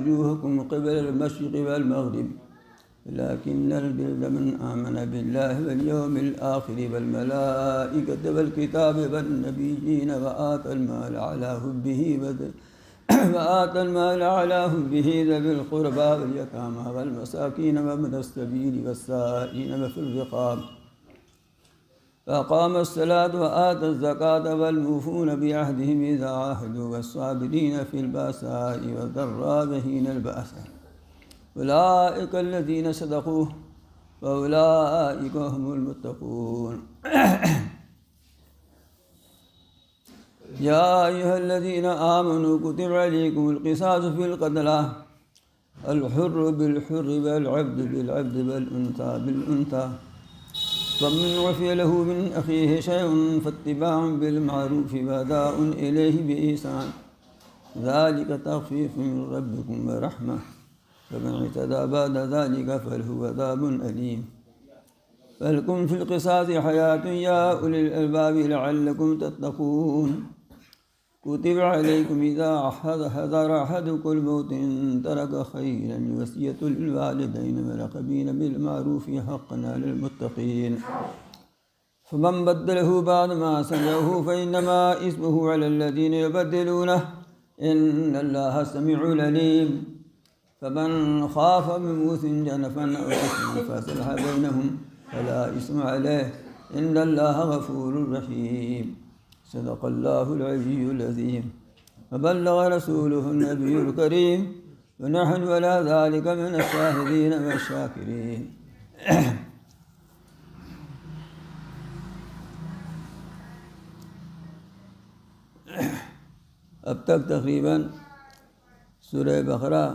وجوهكم قبل المشرق والمغرب لكن البر من آمن بالله واليوم الآخر والملائكة والكتاب والنبيين وآتى المال على حبه ذوي القربى واليتامى والمساكين وابن السبيل والسائلين وفي الرقاب فأقام الصلاة وآتى الزكاة والموفون بعهدهم إذا عاهدوا والصابرين في البأساء والضراء وحين البأس أولئك الذين صدقوا وأولئك هم المتقون يا أيها الذين آمنوا كتب عليكم القصاص في القتلى الحر بالحر والعبد بالعبد والأنثى بالأنثى فمن عفي له من أخيه شيء فاتباع بالمعروف وأداء إليه بإحسان ذلك تخفيف من ربكم ورحمة فمن اعتدى بعد ذلك فله عذاب أليم فلكم في القصاص حياة يا أولي الألباب لعلكم تتقون كتب عليكم إذا حضر أحدكم الموت إن ترك خيرا الوصية للوالدين والأقربين بالمعروف حقا على المتقين فمن بدله بعد ما سمعه فإنما إثمه على الذين يبدلونه إن الله سميع عليم فمن خاف من موث جنفا أو إثما فأصلح بينهم فلا إثم عليه إن الله غفور رحيم صدق الله العلي العظيم وبلغ رسوله النبي الكريم ونحن على ذلك من الشاهدين والشاكرين. اب تک تقریباً سورہ بقرہ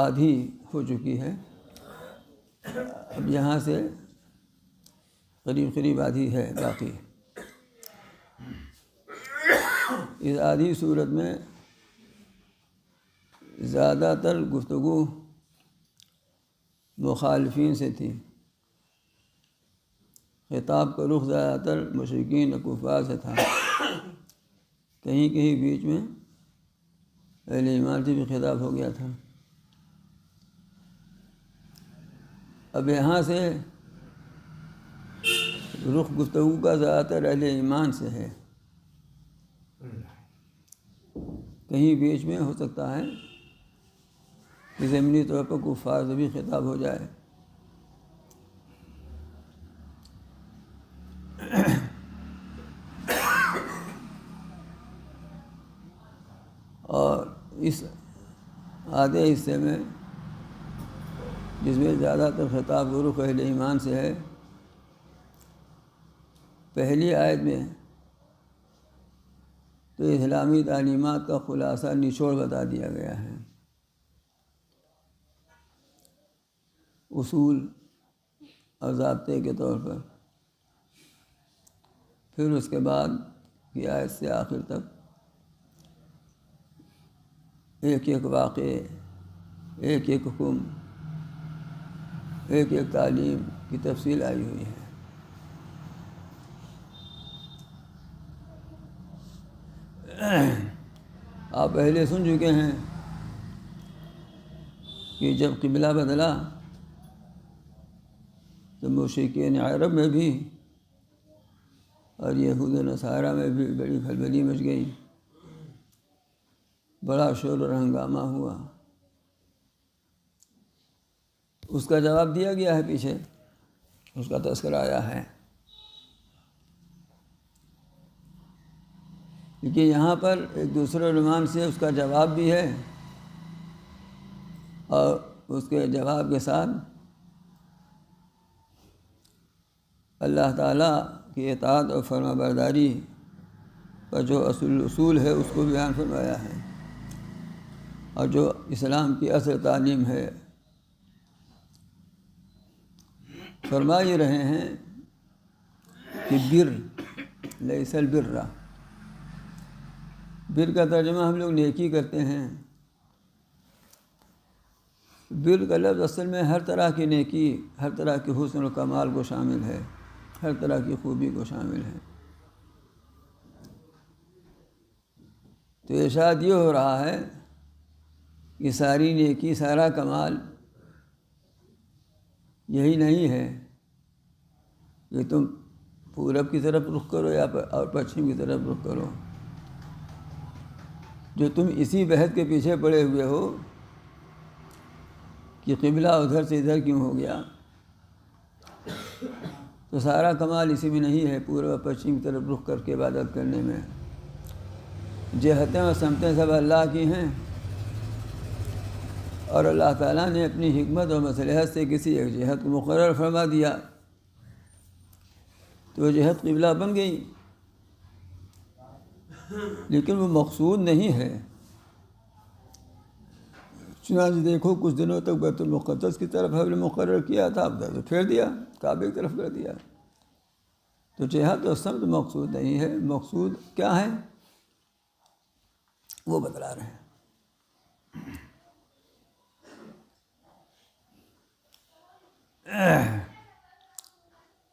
آدھی ہو چکی ہے. اب یہاں سے قریب آدھی ہے باقی. اس آدھی صورت میں زیادہ تر گفتگو مخالفین سے تھی. خطاب کا رخ زیادہ تر مشرکین و کفار سے تھا. کہیں بیچ میں اہل ایمان سے بھی خطاب ہو گیا تھا. اب یہاں سے رخ گفتگو کا زیادہ تر اہل ایمان سے ہے. کہیں بیچ میں ہو سکتا ہے کہ ضمنی طور پر کفار سے بھی خطاب ہو جائے. اور اس آدھے حصے میں جس میں زیادہ تر خطاب رخ اہل ایمان سے ہے، پہلی آیت میں تو اسلامی تعلیمات کا خلاصہ نچوڑ بتا دیا گیا ہے. اصول اور ضابطے کے طور پر. پھر اس کے بعد کی آیت سے آخر تک ایک واقعے، ایک حکم، ایک تعلیم کی تفصیل آئی ہوئی ہے. آپ پہلے سن چکے ہیں کہ جب قبلہ بدلا تو مشرکین عرب میں بھی اور یہود و نصارہ میں بھی بڑی کھلبلی مچ گئی. بڑا شور اور ہنگامہ ہوا. اس کا جواب دیا گیا ہے، پیچھے اس کا تذکرہ آیا ہے. لیکن یہاں پر ایک دوسرے عنوان سے اس کا جواب بھی ہے، اور اس کے جواب کے ساتھ اللہ تعالیٰ کی اطاعت اور فرما برداری کا جو اصول ہے اس کو بیان فرمایا ہے، اور جو اسلام کی اصل تعلیم ہے. فرما یہ رہے ہیں کہ بر لیس البر. بر کا ترجمہ ہم لوگ نیکی کرتے ہیں. بر کا لفظ اصل میں ہر طرح کی نیکی، ہر طرح کی حسن و کمال کو شامل ہے، ہر طرح کی خوبی کو شامل ہے. تو ارشاد یہ ہو رہا ہے کہ ساری نیکی سارا کمال یہی نہیں ہے کہ تم پورب کی طرف رخ کرو یا اور پچھم کی طرف رخ کرو. جو تم اسی بحث کے پیچھے پڑے ہوئے ہو کہ قبلہ ادھر سے ادھر کیوں ہو گیا، تو سارا کمال اسی میں نہیں ہے پورب اور پچھم کی طرف رخ کر کے عبادت کرنے میں. جہتیں اور سمتیں سب اللہ کی ہیں، اور اللہ تعالیٰ نے اپنی حکمت اور مصلحت سے کسی ایک جہت کو مقرر فرما دیا تو وہ جہت قبلہ بن گئی، لیکن وہ مقصود نہیں ہے. چنانچہ دیکھو کچھ دنوں تک بیت المقدس کی طرف حبل مقرر کیا تھا، اب تو پھیر دیا، کعبے کی طرف کر دیا. تو جہت اور سمت مقصود نہیں ہے، مقصود کیا ہے وہ بتلا رہے ہیں.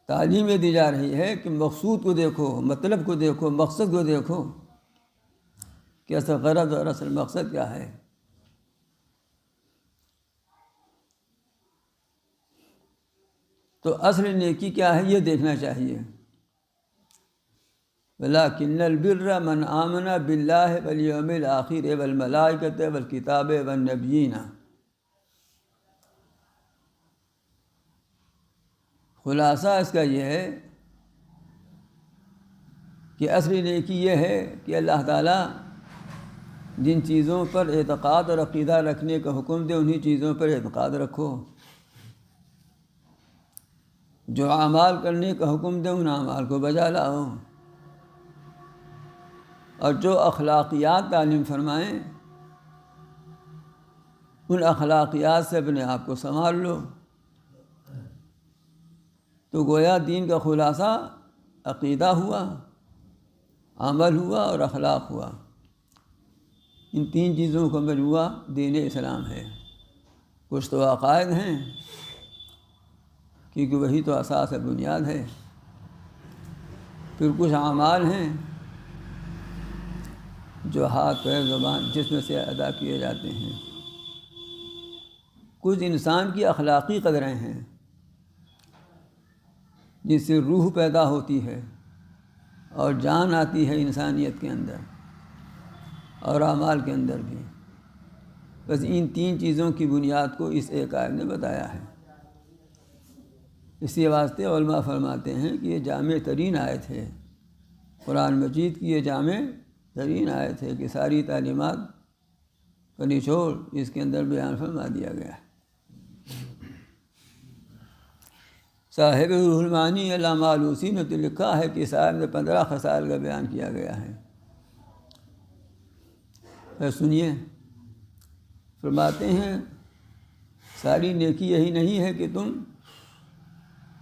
تعلیم یہ دی جا رہی ہے کہ مقصود کو دیکھو، مطلب کو دیکھو، مقصد کو دیکھو کہ اصل غرض اور اصل مقصد کیا ہے. تو اصل نیکی کیا ہے یہ دیکھنا چاہیے. وَلَٰكِنَّ الْبِرَّ مَنْ آمَنَ بِاللَّهِ وَالْيَوْمِ الْآخِرِ وَالْمَلَائِكَةِ وَالْكِتَابِ وَالنَّبِيِّينَ. خلاصہ اس کا یہ ہے کہ اصلی نیکی یہ ہے کہ اللہ تعالیٰ جن چیزوں پر اعتقاد اور عقیدہ رکھنے کا حکم دے انہی چیزوں پر اعتقاد رکھو، جو اعمال کرنے کا حکم دے ان اعمال کو بجا لاؤ، اور جو اخلاقیات تعلیم فرمائیں ان اخلاقیات سے اپنے آپ کو سنبھال لو. تو گویا دین کا خلاصہ عقیدہ ہوا، عمل ہوا اور اخلاق ہوا. ان تین چیزوں کا مجموعہ دین اسلام ہے. کچھ تو عقائد ہیں کیونکہ وہی تو اساس ہے، بنیاد ہے. پھر کچھ اعمال ہیں جو ہاتھ پیر زبان جسم سے ادا کیے جاتے ہیں. کچھ انسان کی اخلاقی قدریں ہیں جس سے روح پیدا ہوتی ہے اور جان آتی ہے انسانیت کے اندر اور اعمال کے اندر بھی. بس ان تین چیزوں کی بنیاد کو اس ایک آیت نے بتایا ہے. اسی واسطے علماء فرماتے ہیں کہ یہ جامع ترین آیت ہے، قرآن مجید کی یہ جامع ترین آیت ہے کہ ساری تعلیمات کا نچوڑ اس کے اندر بیان فرما دیا گیا ہے. صاحب روح المعانی علامہ آلوسی نے تو لکھا ہے کہ اس آیت میں 15 خصال کا بیان کیا گیا ہے. پھر سنیے، فرماتے ہیں ساری نیکی یہی نہیں ہے کہ تم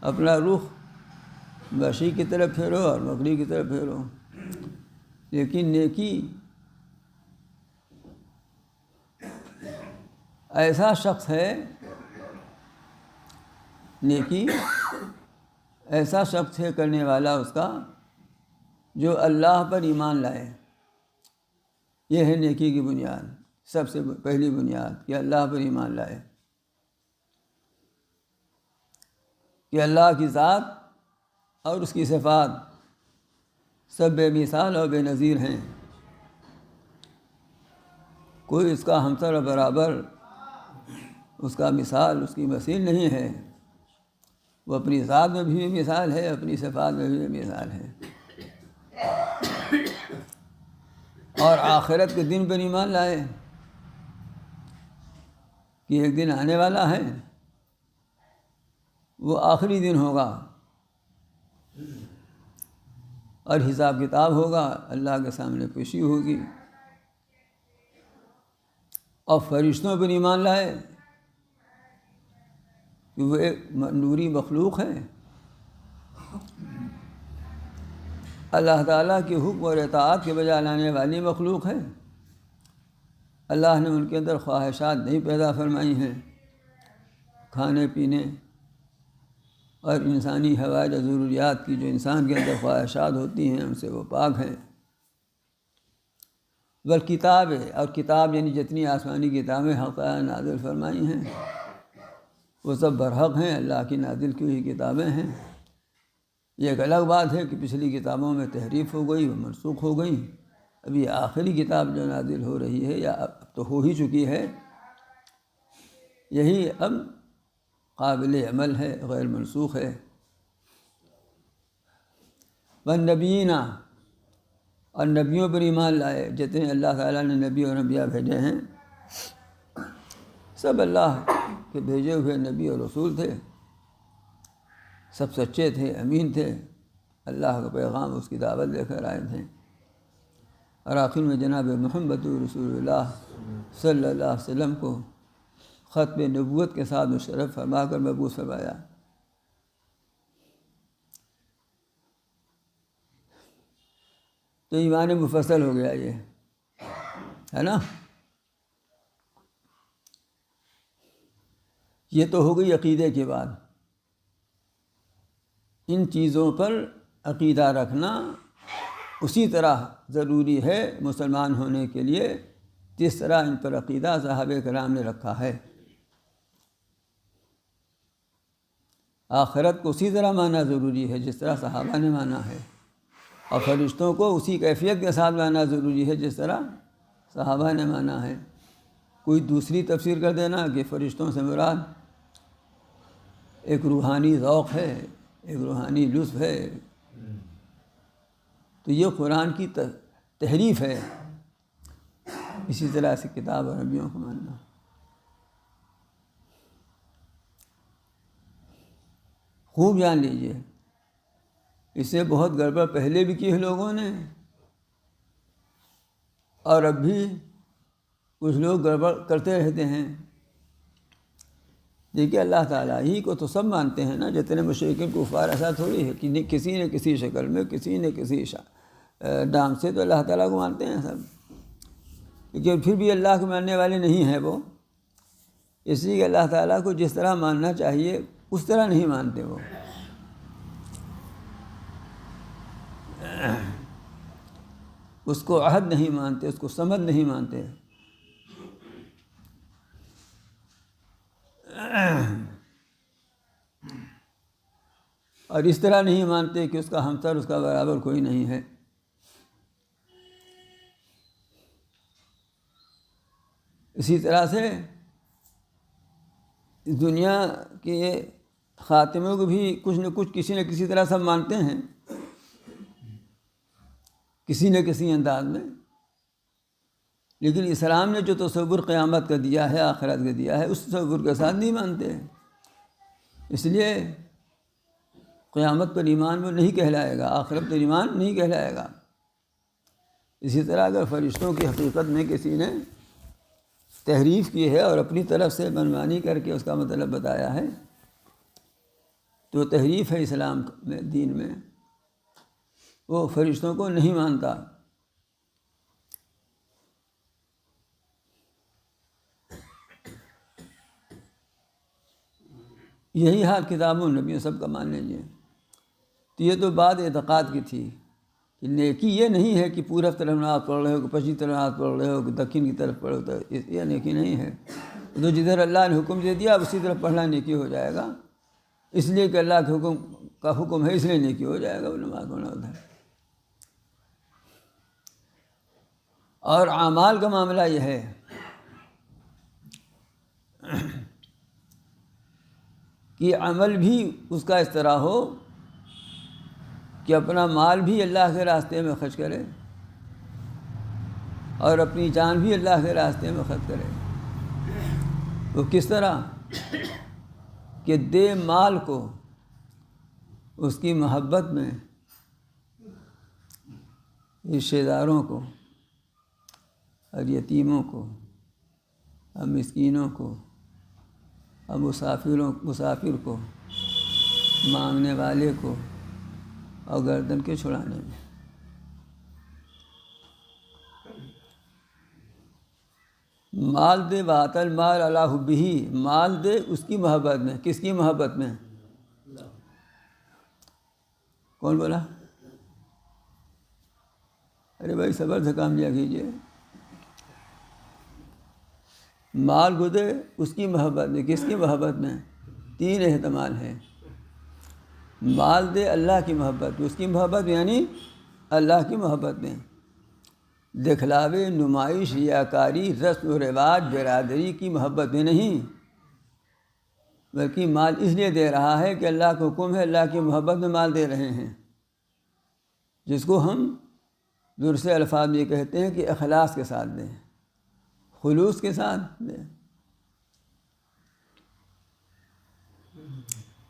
اپنا رخ مشرق کی طرف پھیرو اور مغرب کی طرف پھیرو، لیکن نیکی ایسا شخص ہے، نیکی ایسا شخص ہے کرنے والا اس کا جو اللہ پر ایمان لائے. یہ ہے نیکی کی بنیاد، سب سے پہلی بنیاد کہ اللہ پر ایمان لائے، کہ اللہ کی ذات اور اس کی صفات سب بے مثال اور بے نظیر ہیں. کوئی اس کا ہمسر اور برابر، اس کا مثال، اس کی مثیل نہیں ہے. وہ اپنی ذات میں بھی مثال ہے، اپنی صفات میں بھی مثال ہے. اور آخرت کے دن پر ایمان لائے کہ ایک دن آنے والا ہے، وہ آخری دن ہوگا اور حساب کتاب ہوگا، اللہ کے سامنے پیشی ہوگی. اور فرشتوں پر ایمان لائے کہ وہ ایک نوری مخلوق ہے، اللہ تعالیٰ کے حکم اور اطاعت کے بجا لانے والی مخلوق ہے. اللہ نے ان کے اندر خواہشات نہیں پیدا فرمائی ہیں، کھانے پینے اور انسانی حوائج اور ضروریات کی جو انسان کے اندر خواہشات ہوتی ہیں ان سے وہ پاک ہیں. والکتاب، اور کتاب یعنی جتنی آسمانی کتابیں حق نازل فرمائی ہیں وہ سب برحق ہیں، اللہ کی نازل کی ہوئی کتابیں ہیں۔ یہ ایک الگ بات ہے کہ پچھلی کتابوں میں تحریف ہو گئی، وہ منسوخ ہو گئیں، ابھی آخری کتاب جو نازل ہو رہی ہے یا اب تو ہو ہی چکی ہے، یہی اب قابل عمل ہے، غیر منسوخ ہے۔ والنبیین، اور نبیوں پر ایمان لائے، جتنے اللہ تعالیٰ نے نبی اور انبیاء بھیجے ہیں سب اللہ کے بھیجے ہوئے نبی اور رسول تھے، سب سچے تھے، امین تھے، اللہ کا پیغام اس کی دعوت لے کر آئے تھے۔ اور آخر میں جناب محمد رسول اللہ صلی اللہ علیہ وسلم کو ختم نبوت کے ساتھ مشرف فرما کر مبعوث فرمایا۔ تو ایمان مفصل ہو گیا یہ، ہے نا۔ یہ تو ہو گئی عقیدے کی بات۔ ان چیزوں پر عقیدہ رکھنا اسی طرح ضروری ہے مسلمان ہونے کے لیے جس طرح ان پر عقیدہ صحابہ کرام نے رکھا ہے۔ آخرت کو اسی طرح ماننا ضروری ہے جس طرح صحابہ نے مانا ہے، اور فرشتوں کو اسی کیفیت کے ساتھ ماننا ضروری ہے جس طرح صحابہ نے مانا ہے۔ کوئی دوسری تفسیر کر دینا کہ فرشتوں سے مراد ایک روحانی ذوق ہے، ایک روحانی لطف ہے، تو یہ قرآن کی تحریف ہے۔ اسی طرح سے کتاب اور نبیوں کو ماننا۔ خوب جان لیجیے، اس سے بہت گڑبڑ پہلے بھی کی ہے لوگوں نے، اور اب بھی کچھ لوگ گڑبڑ کرتے رہتے ہیں۔ دیکھیے اللہ تعالیٰ ہی کو تو سب مانتے ہیں نا، جتنے مشرکین کفار، ایسا تھوڑی ہے کہ کسی نے کسی شکل میں، کسی نے کسی نام سے تو اللہ تعالیٰ کو مانتے ہیں سب، لیکن پھر بھی اللہ کو ماننے والے نہیں ہیں وہ، اس لیے کہ اللہ تعالیٰ کو جس طرح ماننا چاہیے اس طرح نہیں مانتے وہ۔ اس کو عہد نہیں مانتے، اس کو صمد نہیں مانتے، اور اس طرح نہیں مانتے کہ اس کا ہمسر، اس کا برابر کوئی نہیں ہے۔ اسی طرح سے اس دنیا کے خاتمے کو بھی کچھ نہ کچھ کسی نہ کسی طرح سب مانتے ہیں، کسی نہ کسی انداز میں، لیکن اسلام نے جو تصور قیامت کا دیا ہے، آخرت کا دیا ہے، اس تصور کے ساتھ نہیں مانتے۔ اس لیے قیامت پر ایمان وہ نہیں کہلائے گا، آخرت پر ایمان نہیں کہلائے گا۔ اسی طرح اگر فرشتوں کی حقیقت میں کسی نے تحریف کی ہے اور اپنی طرف سے منمانی کر کے اس کا مطلب بتایا ہے تو تحریف ہے اسلام میں، دین میں، وہ فرشتوں کو نہیں مانتا۔ یہی حال کتابوں نبیوں سب کا مان لیجیے۔ تو یہ تو بات اعتقاد کی تھی کہ نیکی یہ نہیں ہے کہ پورب طرف نماز پڑھ رہے ہو، کہ پچھلی طرف نماز پڑھ رہے ہو، کہ دکن کی طرف پڑھو، تو یہ نیکی نہیں ہے۔ تو جدھر اللہ نے حکم دے دیا اسی طرف پڑھنا نیکی ہو جائے گا، اس لیے کہ اللہ کے حکم کا حکم ہے، اس لیے نیکی ہو جائے گا وہ نماز پڑھنا ادھر۔ اور اعمال کا معاملہ یہ ہے کہ عمل بھی اس کا اس طرح ہو کہ اپنا مال بھی اللہ کے راستے میں خرچ کرے اور اپنی جان بھی اللہ کے راستے میں خرچ کرے۔ وہ کس طرح کہ دے مال کو اس کی محبت میں رشتہ داروں کو اور یتیموں کو اور مسکینوں کو اور مسافر کو، مانگنے والے کو، اور گردن کے چھڑانے میں۔ مال دے وآت المال علی حبہ، مال دے اس کی محبت میں۔ کس کی محبت میں؟ کون بولا؟ ارے بھائی صبر سے کام لیا کیجیے، مال کو دے اس کی محبت میں، کس کی محبت میں؟ 3 احتمال ہیں۔ مال دے اللہ کی محبت میں، اس کی محبت یعنی اللہ کی محبت میں، دکھلاوے، نمائش، ریاکاری، رسم و رواج، برادری کی محبت میں نہیں، بلکہ مال اس لیے دے رہا ہے کہ اللہ کا حکم ہے، اللہ کی محبت میں مال دے رہے ہیں، جس کو ہم دوسرے الفاظ میں یہ کہتے ہیں کہ اخلاص کے ساتھ دیں، خلوص کے ساتھ دیں۔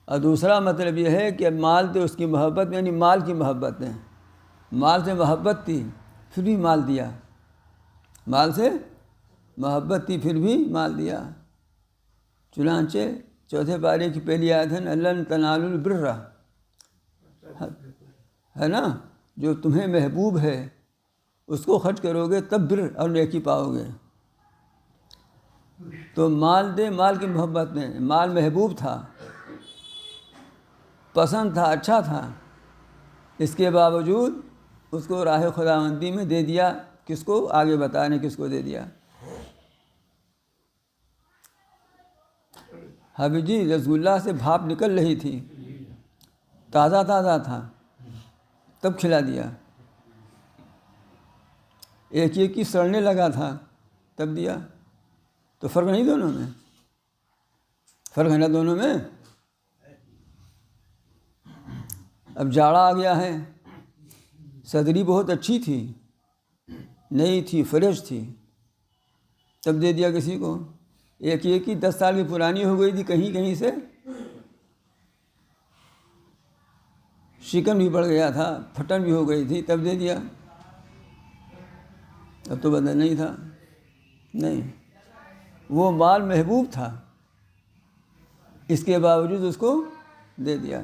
اور دوسرا مطلب یہ ہے کہ مال دے اس کی محبت، یعنی مال کی محبت دیں۔ مال سے محبت تھی پھر بھی مال دیا، مال سے محبت تھی پھر بھی مال دیا۔ چنانچہ 4 پارے کی پہلی آیت ہے نا، لن تنالوا البر، ہے نا، جو تمہیں محبوب ہے اس کو خرچ کرو گے تب بر اور نیکی پاؤ گے۔ تو مال دے مال کی محبت میں، مال محبوب تھا، پسند تھا، اچھا تھا، اس کے باوجود اس کو راہ خداوندی میں دے دیا۔ کس کو؟ آگے بتانے کس کو دے دیا۔ حبیب جی رسول سے بھاپ نکل رہی تھی، تازہ تازہ تھا، تب کھلا دیا۔ ایک کی سڑنے لگا تھا تب دیا۔ تو فرق نہیں دونوں میں؟ فرق ہے نا دونوں میں؟ اب جاڑا آ گیا ہے، صدری بہت اچھی تھی، نئی تھی، فریش تھی، تب دے دیا کسی کو۔ ایک کی 10 سال کی پرانی ہو گئی تھی، کہیں کہیں سے شکن بھی پڑ گیا تھا، پھٹن بھی ہو گئی تھی، تب دے دیا۔ اب تو بدل نہیں تھا، نہیں، وہ مال محبوب تھا، اس کے باوجود اس کو دے دیا۔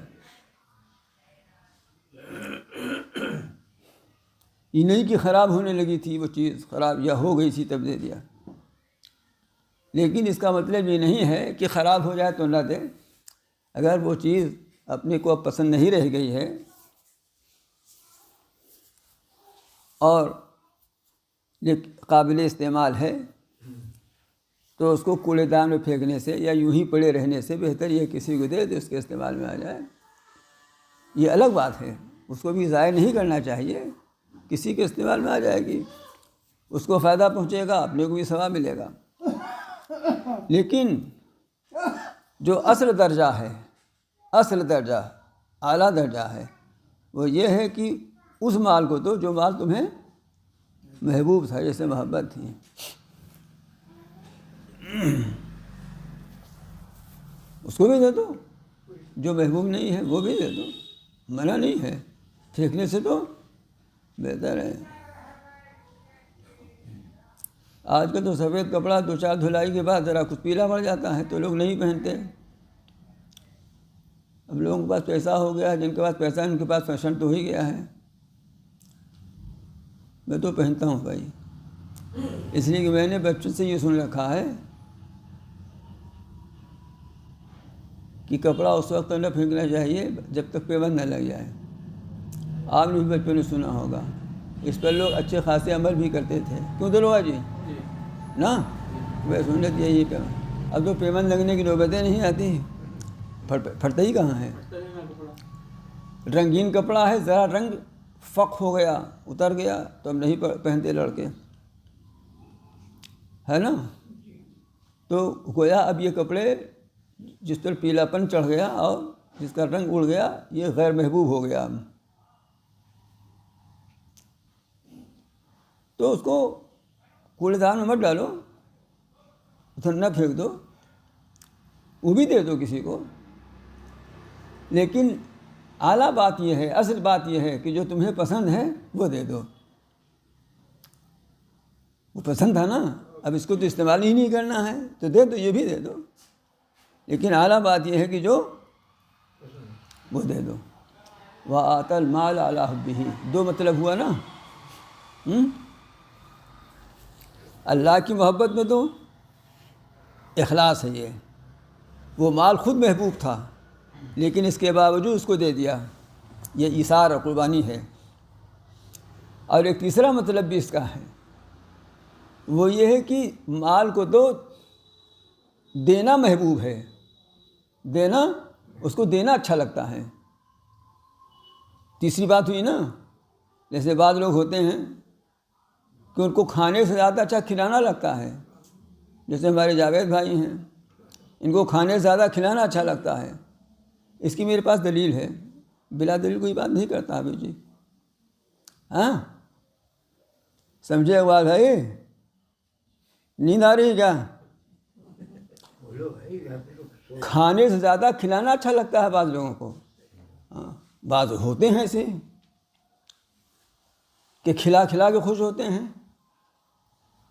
یہ نہیں کہ خراب ہونے لگی تھی وہ چیز، خراب یا ہو گئی تھی تب دے دیا۔ لیکن اس کا مطلب یہ نہیں ہے کہ خراب ہو جائے تو نہ دے۔ اگر وہ چیز اپنے کو اب پسند نہیں رہ گئی ہے اور یہ قابل استعمال ہے تو اس کو کوڑے دان میں پھینکنے سے یا یوں ہی پڑے رہنے سے بہتر یہ کسی کو دے دے، اس کے استعمال میں آ جائے۔ یہ الگ بات ہے، اس کو بھی ضائع نہیں کرنا چاہیے، کسی کے استعمال میں آ جائے گی، اس کو فائدہ پہنچے گا، اپنے کو بھی ثواب ملے گا۔ لیکن جو اصل درجہ ہے، اصل درجہ، اعلیٰ درجہ ہے، وہ یہ ہے کہ اس مال کو دو جو مال تمہیں محبوب تھا، جیسے محبت تھی۔ اس کو بھی دے دو، جو محبوب نہیں ہے وہ بھی دے دو، منع نہیں ہے، پھینکنے سے تو بہتر ہے۔ آج کل تو سفید کپڑا 2-4 دھلائی کے بعد ذرا کچھ پیلا پڑ جاتا ہے تو لوگ نہیں پہنتے۔ اب لوگوں کے پاس پیسہ ہو گیا ہے، جن کے پاس پیسہ ہے ان کے پاس فیشن تو ہو ہی گیا ہے۔ میں تو پہنتا ہوں بھائی، اس لیے کہ میں نے بچوں سے یہ سن رکھا ہے کہ کپڑا اس وقت نہ پھینکنا چاہیے جب تک پیوند نہ لگ جائے۔ آپ نے بھی بچوں نے سنا ہوگا، اس پر لوگ اچھے خاصے عمل بھی کرتے تھے، کیوں دلوا جی نا؟ وہ سنت یہی کہ اب تو پیوند لگنے کی نوبتیں نہیں آتی، پھٹتا ہی کہاں ہے۔ رنگین کپڑا ہے، ذرا رنگ فق ہو گیا، اتر گیا تو اب نہیں پہنتے لڑکے، ہے نا؟ تو گویا اب یہ کپڑے جس پر پیلا پن چڑھ گیا اور جس کا رنگ اڑ گیا یہ غیر محبوب ہو گیا۔ تو اس کو کوڑے دان میں مت ڈالو، ادھر نہ پھینک دو، وہ بھی دے دو کسی کو۔ لیکن اعلیٰ بات یہ ہے، اصل بات یہ ہے کہ جو تمہیں پسند ہے وہ دے دو۔ وہ پسند تھا نا، اب اس کو تو استعمال ہی نہیں کرنا ہے تو دے دو، یہ بھی دے دو۔ لیکن اعلیٰ بات یہ ہے کہ جو وہ دے دو۔ وَآتَى الْمَالَ عَلَىٰ حُبِّهِ، 2 مطلب ہوا نا، اللہ کی محبت میں دو، اخلاص ہے یہ۔ وہ مال خود محبوب تھا لیکن اس کے باوجود اس کو دے دیا، یہ ایثار اور قربانی ہے۔ اور ایک تیسرا مطلب بھی اس کا ہے، وہ یہ ہے کہ مال کو دو دینا محبوب ہے، دینا اس کو دینا اچھا لگتا ہے۔ تیسری بات ہوئی نا، جیسے بعض لوگ ہوتے ہیں کہ ان کو کھانے سے زیادہ اچھا کھلانا لگتا ہے، جیسے ہمارے جاوید بھائی ہیں، ان کو کھانے سے زیادہ کھلانا اچھا لگتا ہے۔ اس کی میرے پاس دلیل ہے، بلا دلیل کوئی بات نہیں کرتا ابھی جی۔ ہاں سمجھے اقبال بھائی؟ نیند آ رہی ہے کیا؟ کھانے سے زیادہ کھلانا اچھا لگتا ہے بعض لوگوں کو۔ ہاں بعض ہوتے ہیں ایسے کہ کھلا کھلا کے خوش ہوتے ہیں۔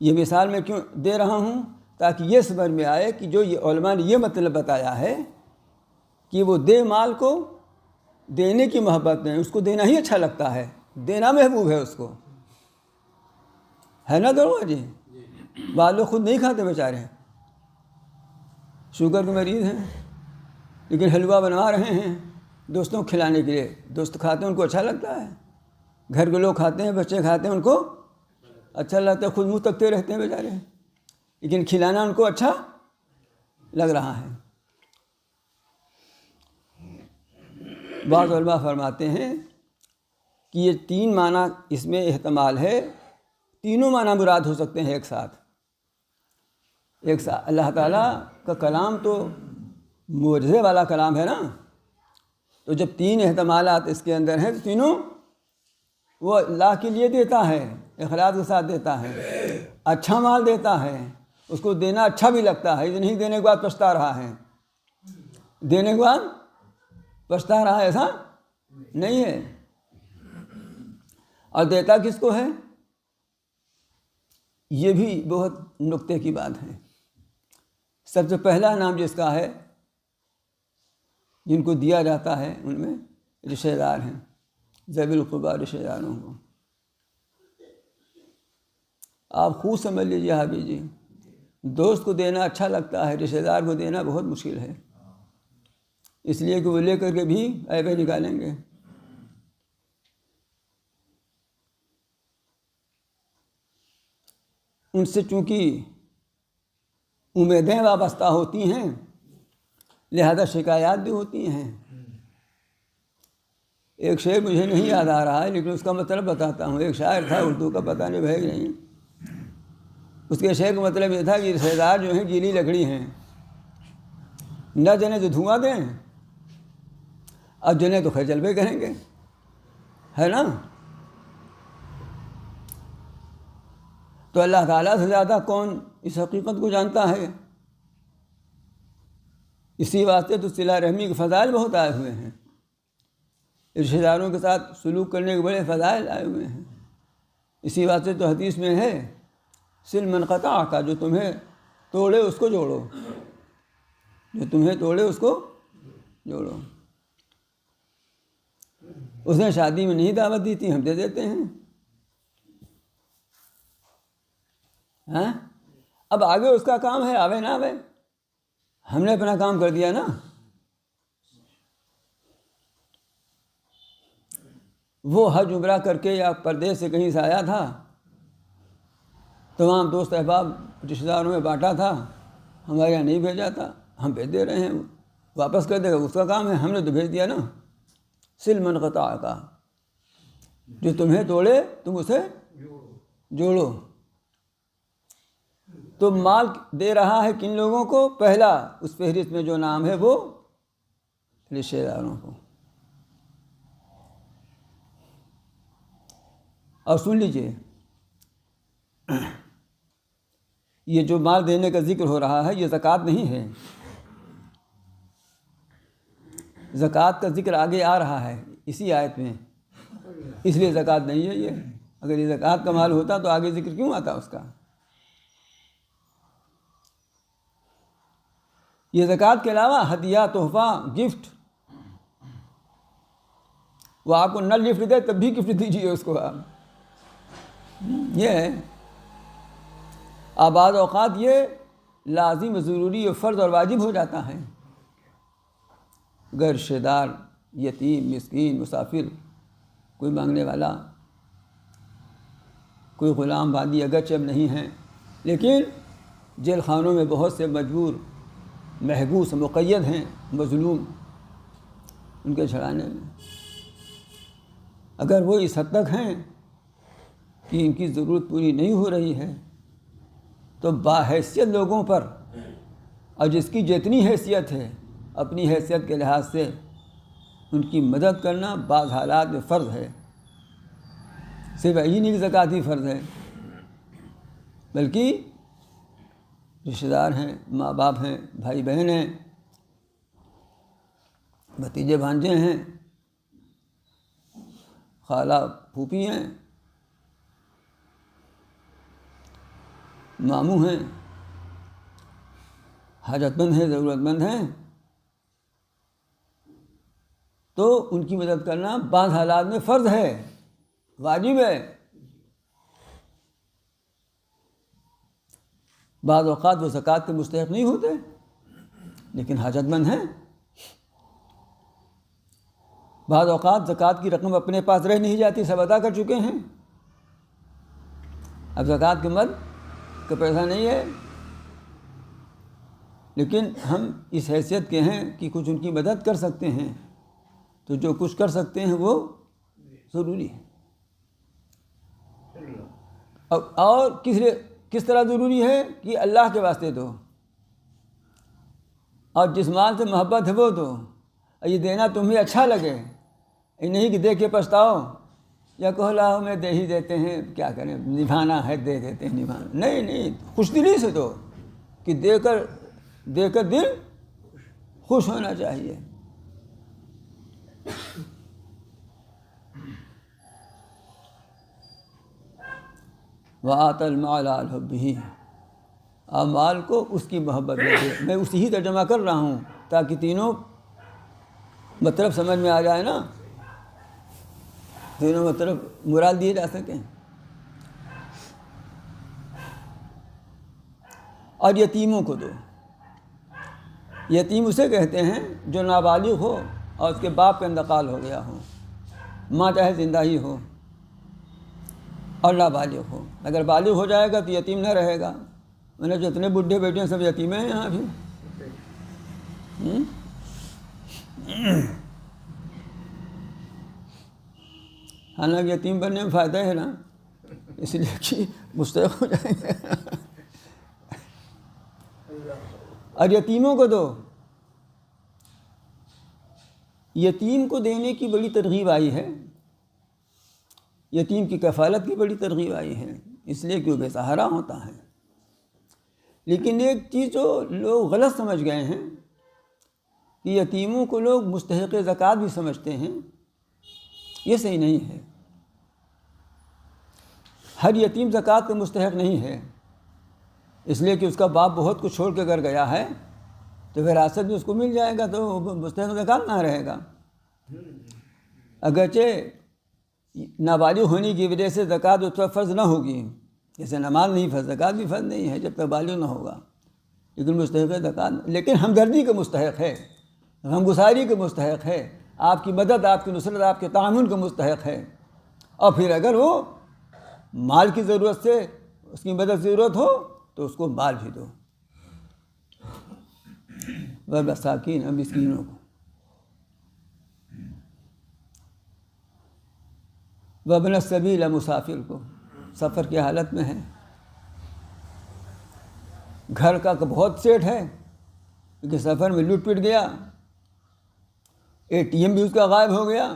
یہ مثال میں کیوں دے رہا ہوں؟ تاکہ یہ سمجھ میں آئے کہ جو یہ علماء نے یہ مطلب بتایا ہے کہ وہ دے مال کو، دینے کی محبت میں اس کو دینا ہی اچھا لگتا ہے، دینا محبوب ہے اس کو، ہے نا دونوں جی؟ بعض لوگ خود نہیں کھاتے بیچارے، شوگر کے مریض ہیں لیکن حلوہ بنا رہے ہیں دوستوں کو کھلانے کے لیے، دوست کھاتے ہیں ان کو اچھا لگتا ہے، گھر کے لوگ کھاتے ہیں، بچے کھاتے ہیں، ان کو اچھا لگتا ہے، خود منہ تکتے رہتے ہیں بیچارے، لیکن کھلانا ان کو اچھا لگ رہا ہے۔ بعض علماء فرماتے ہیں کہ یہ 3 معنی اس میں احتمال ہے، تینوں معنی مراد ہو سکتے ہیں ایک ساتھ۔ اللہ تعالیٰ کا کلام تو معجزے والا کلام ہے نا، تو جب 3 احتمالات اس کے اندر ہیں تو تینوں وہ اللہ کے لیے دیتا ہے، اخلاص کے ساتھ دیتا ہے، اچھا مال دیتا ہے، اس کو دینا اچھا بھی لگتا ہے، یہ نہیں دینے کے بعد پچھتا رہا ہے، دینے کے بعد پچھتا رہا ہے، ایسا نہیں ہے۔ اور دیتا کس کو ہے؟ یہ بھی بہت نکتے کی بات ہے۔ سب سے پہلا نام جس کا ہے، جن کو دیا جاتا ہے ان میں رشتہ دار ہیں، ذوی القربیٰ رشتہ داروں کو۔ آپ خوب سمجھ لیجیے حافظ جی، دوست کو دینا اچھا لگتا ہے، رشتہ دار کو دینا بہت مشکل ہے، اس لیے کہ وہ لے کر کے بھی عیبیں نکالیں گے۔ ان سے چونکہ امیدیں وابستہ ہوتی ہیں، لہذا شکایات بھی ہوتی ہیں۔ ایک شعر مجھے نہیں یاد آ رہا ہے لیکن اس کا مطلب بتاتا ہوں۔ ایک شاعر تھا اردو کا، پتہ نہیں ہے کہ نہیں، اس کے شعر کا مطلب یہ تھا کہ رشتہ دار جو ہیں گیلی لکڑی ہیں، نہ جنے تو دھواں دیں، اب جنے تو خیر جلوے کریں گے، ہے نا؟ تو اللہ تعالیٰ سے زیادہ کون اس حقیقت کو جانتا ہے؟ اسی واسطے تو صلہ رحمی کے فضائل بہت آئے ہوئے ہیں، رشتہ داروں کے ساتھ سلوک کرنے کے بڑے فضائل آئے ہوئے ہیں۔ اسی واسطے تو حدیث میں ہے سل من قطع کا، جو تمہیں توڑے اس کو جوڑو، جو تمہیں توڑے اس کو جوڑو۔ اس نے شادی میں نہیں دعوت دی تھی، ہم دے دیتے ہیں۔ ہاں اب آگے اس کا کام ہے، آوے نہ آوے، ہم نے اپنا کام کر دیا نا۔ وہ حج عمرہ کر کے یا پردیس سے کہیں سے آیا تھا، تمام دوست احباب رشتہ داروں میں بانٹا تھا، ہمارے یہاں نہیں بھیجا تھا، ہم بھیج دے رہے ہیں، واپس کر دے گا، اس کا کام ہے، ہم نے تو بھیج دیا نا۔ سل من قطع کا، جو تمہیں توڑے تم اسے جوڑو۔ تو مال دے رہا ہے کن لوگوں کو؟ پہلا اس فہرست میں جو نام ہے وہ رشتہ داروں کو۔ اور سن لیجئے، یہ جو مال دینے کا ذکر ہو رہا ہے یہ زکوٰۃ نہیں ہے، زکوٰۃ کا ذکر آگے آ رہا ہے اسی آیت میں، اس لیے زکوٰۃ نہیں ہے یہ۔ اگر یہ زکوٰۃ کا مال ہوتا تو آگے ذکر کیوں آتا اس کا؟ یہ زکوٰۃ کے علاوہ ہدیہ، تحفہ، گفٹ، وہ آپ کو نہ لفٹ دے تب بھی گفٹ دیجیے اس کو آپ، یہ ہے۔ بعض اوقات یہ لازم، ضروری اور فرض اور واجب ہو جاتا ہے۔ اگر رشتہ دار، یتیم، مسکین، مسافر، کوئی مانگنے والا، کوئی غلام باندی اگرچہ اب نہیں ہیں، لیکن جیل خانوں میں بہت سے مجبور محبوس مقید ہیں مظلوم ان کے چھڑانے میں، اگر وہ اس حد تک ہیں کہ ان کی ضرورت پوری نہیں ہو رہی ہے تو باحیثیت لوگوں پر، اور جس کی جتنی حیثیت ہے اپنی حیثیت کے لحاظ سے ان کی مدد کرنا بعض حالات میں فرض ہے۔ صرف یہی نہیں کہ زکوٰۃ ہی فرض ہے، بلکہ رشتہ دار ہیں، ماں باپ ہیں، بھائی بہن ہیں، بھتیجے بھانجے ہیں، خالہ پھوپھی ہیں، ماموں ہیں، حاجت مند ہیں، ضرورت مند ہیں، تو ان کی مدد کرنا بعض حالات میں فرض ہے، واجب ہے۔ بعض اوقات وہ زکوٰۃ کے مستحق نہیں ہوتے لیکن حاجت مند ہیں، بعض اوقات زکوٰۃ کی رقم اپنے پاس رہ نہیں جاتی، سب ادا کر چکے ہیں، اب زکوٰۃ کے مد کا پیسہ نہیں ہے، لیکن ہم اس حیثیت کے ہیں کہ کچھ ان کی مدد کر سکتے ہیں، تو جو کچھ کر سکتے ہیں وہ ضروری ہے۔ اور کس طرح ضروری ہے کہ اللہ کے واسطے دو، اور جس مال سے محبت ہے وہ دو، اور یہ دینا تمہیں اچھا لگے، یہ نہیں کہ دے کے پچھتاؤ یا کہو لاؤ میں دے ہی دیتے ہیں، کیا کریں، نبھانا ہے دے دیتے ہیں، نبھانا نہیں، خوش دلی سے دو، کہ دے کر دل خوش ہونا چاہیے۔ وَآتَى الْمَالَ عَلَى حُبِّهِ، اور مال کو اس کی محبت میں دے۔ میں اسی ہی ترجمہ کر رہا ہوں تاکہ تینوں مطلب سمجھ میں آ جائے نا، تینوں مطلب مراد دیے جا سکیں۔ اور یتیموں کو دو۔ یتیم اسے کہتے ہیں جو نابالغ ہو اور اس کے باپ کا انتقال ہو گیا ہو، ماں چاہے زندہ ہی ہو اور نابالغ ہو، اگر بالغ ہو جائے گا تو یتیم نہ رہے گا، ورنہ جتنے بڈھے بیٹے ہیں سب یتیم ہیں یہاں بھی۔ حالانکہ یتیم بننے میں فائدہ ہے نا، اس لیے کہ مستحق ہو جائیں گے۔ اور یتیموں کو دو۔ یتیم کو دینے کی بڑی ترغیب آئی ہے، یتیم کی کفالت کی بڑی ترغیب آئی ہے، اس لیے کہ وہ بے سہارا ہوتا ہے۔ لیکن ایک چیز جو لوگ غلط سمجھ گئے ہیں کہ یتیموں کو لوگ مستحق زکوٰۃ بھی سمجھتے ہیں، یہ صحیح نہیں ہے۔ ہر یتیم زکوٰۃ کا مستحق نہیں ہے، اس لیے کہ اس کا باپ بہت کچھ چھوڑ کے گھر گیا ہے تو وراثت میں اس کو مل جائے گا تو مستحق زکوٰۃ نہ رہے گا۔ اگرچہ نابالغ ہونے کی وجہ سے زکوٰۃ اس پر فرض نہ ہوگی، جیسے نماز نہیں فرض، زکوٰۃ بھی فرض نہیں ہے جب تک بالغ نہ ہوگا، لیکن مستحق زکوٰۃ، لیکن ہمدردی کا مستحق ہے، غمگساری کا مستحق ہے، آپ کی مدد، آپ کی نصرت، آپ کے تعاون کا مستحق ہے۔ اور پھر اگر وہ مال کی ضرورت سے اس کی مدد ضرورت ہو تو اس کو مال بھی دو، والمساکین، مسکینوں کو، وابن السبیل، مسافر کو، سفر کی حالت میں ہے، گھر کا بہت سیٹ ہے کیونکہ سفر میں لوٹ پٹ گیا، اے ٹی ایم بھی اس کا غائب ہو گیا،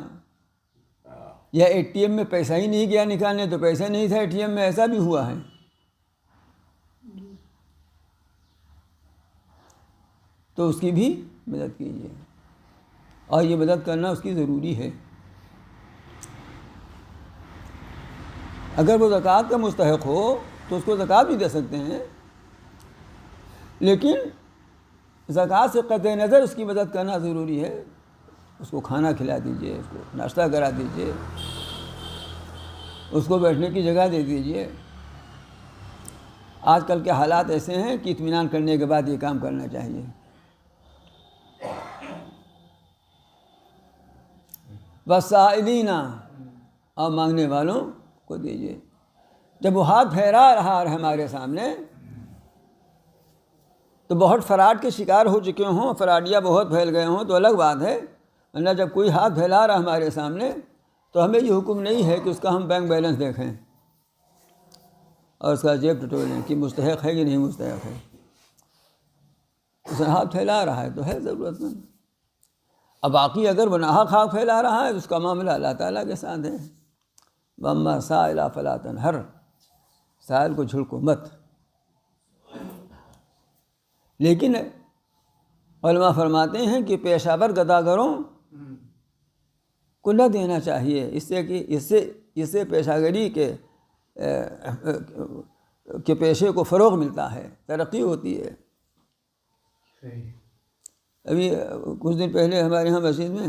یا اے ٹی ایم میں پیسہ ہی نہیں گیا نکالنے تو پیسہ نہیں تھا اے ٹی ایم میں، ایسا بھی ہوا ہے۔ تو اس کی بھی مدد کیجیے، اور یہ مدد کرنا اس کی ضروری ہے۔ اگر وہ زکوٰۃ کا مستحق ہو تو اس کو زکوٰۃ بھی دے سکتے ہیں، لیکن زکوٰۃ سے قطع نظر اس کی مدد کرنا ضروری ہے۔ اس کو کھانا کھلا دیجیے، اس کو ناشتہ کرا دیجیے، اس کو بیٹھنے کی جگہ دے دیجیے۔ آج کل کے حالات ایسے ہیں کہ اطمینان کرنے کے بعد یہ کام کرنا چاہیے۔ وَالسَّائِلِينَ، اور مانگنے والوں کو دیجیے۔ جب وہ ہاتھ پھیلا رہا ہے ہمارے سامنے تو بہت فراڈ کے شکار ہو چکے ہوں، فراڈیا بہت پھیل گئے ہوں تو الگ بات ہے، ورنہ جب کوئی ہاتھ پھیلا رہا ہمارے سامنے تو ہمیں یہ حکم نہیں ہے کہ اس کا ہم بینک بیلنس دیکھیں اور اس کا جیب ٹٹولیں کہ مستحق ہے کہ نہیں مستحق ہے۔ اس نے ہاتھ پھیلا رہا ہے تو ہے ضرورت مند۔ اب باقی اگر گناہ خواہ پھیلا رہا ہے تو اس کا معاملہ اللہ تعالیٰ کے ساتھ ہے۔ وَأَمَّا سَائِلَ فَلَا تَنْهَرْ، سائل کو جھڑکو مت۔ لیکن علماء فرماتے ہیں کہ پیشہ ور گداگروں کو نہ دینا چاہیے، اس سے پیشہ گری کے پیشے کو فروغ ملتا ہے، ترقی ہوتی ہے۔ ابھی کچھ دن پہلے ہمارے یہاں مسجد میں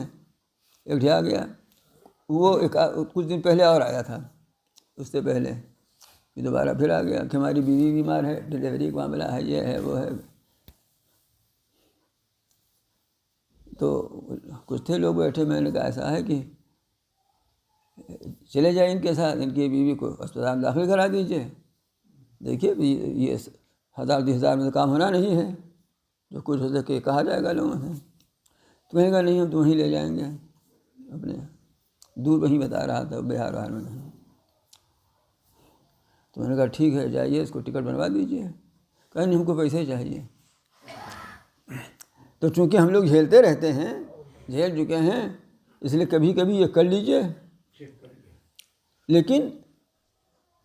ایک ڈھیا گیا، وہ کچھ دن پہلے اور آیا تھا، اس سے پہلے یہ دوبارہ پھر آ گیا کہ ہماری بیوی بیمار ہے، ڈلیوری کا معاملہ ہے، یہ ہے وہ ہے۔ تو کچھ تھے لوگ بیٹھے، میں نے کہا ایسا ہے کہ چلے جائیں ان کے ساتھ، ان کی بیوی کو اسپتال داخل کرا دیجیے، دیکھیے یہ 1000-20,000 میں تو کام ہونا نہیں ہے، جو کچھ ہو سکے کہا جائے گا لوگوں سے۔ تو میں نے کہا نہیں، ہم تو وہیں لے جائیں گے، اپنے دور وہیں بتا رہا تھا، بہار میں۔ تو میں نے کہا ٹھیک ہے جائیے، اس کو ٹکٹ بنوا دیجیے۔ کہا نہیں، ہم کو پیسے چاہیے۔ تو چونکہ ہم لوگ جھیلتے رہتے ہیں، جھیل چکے ہیں، اس لیے کبھی کبھی یہ کر لیجیے، لیکن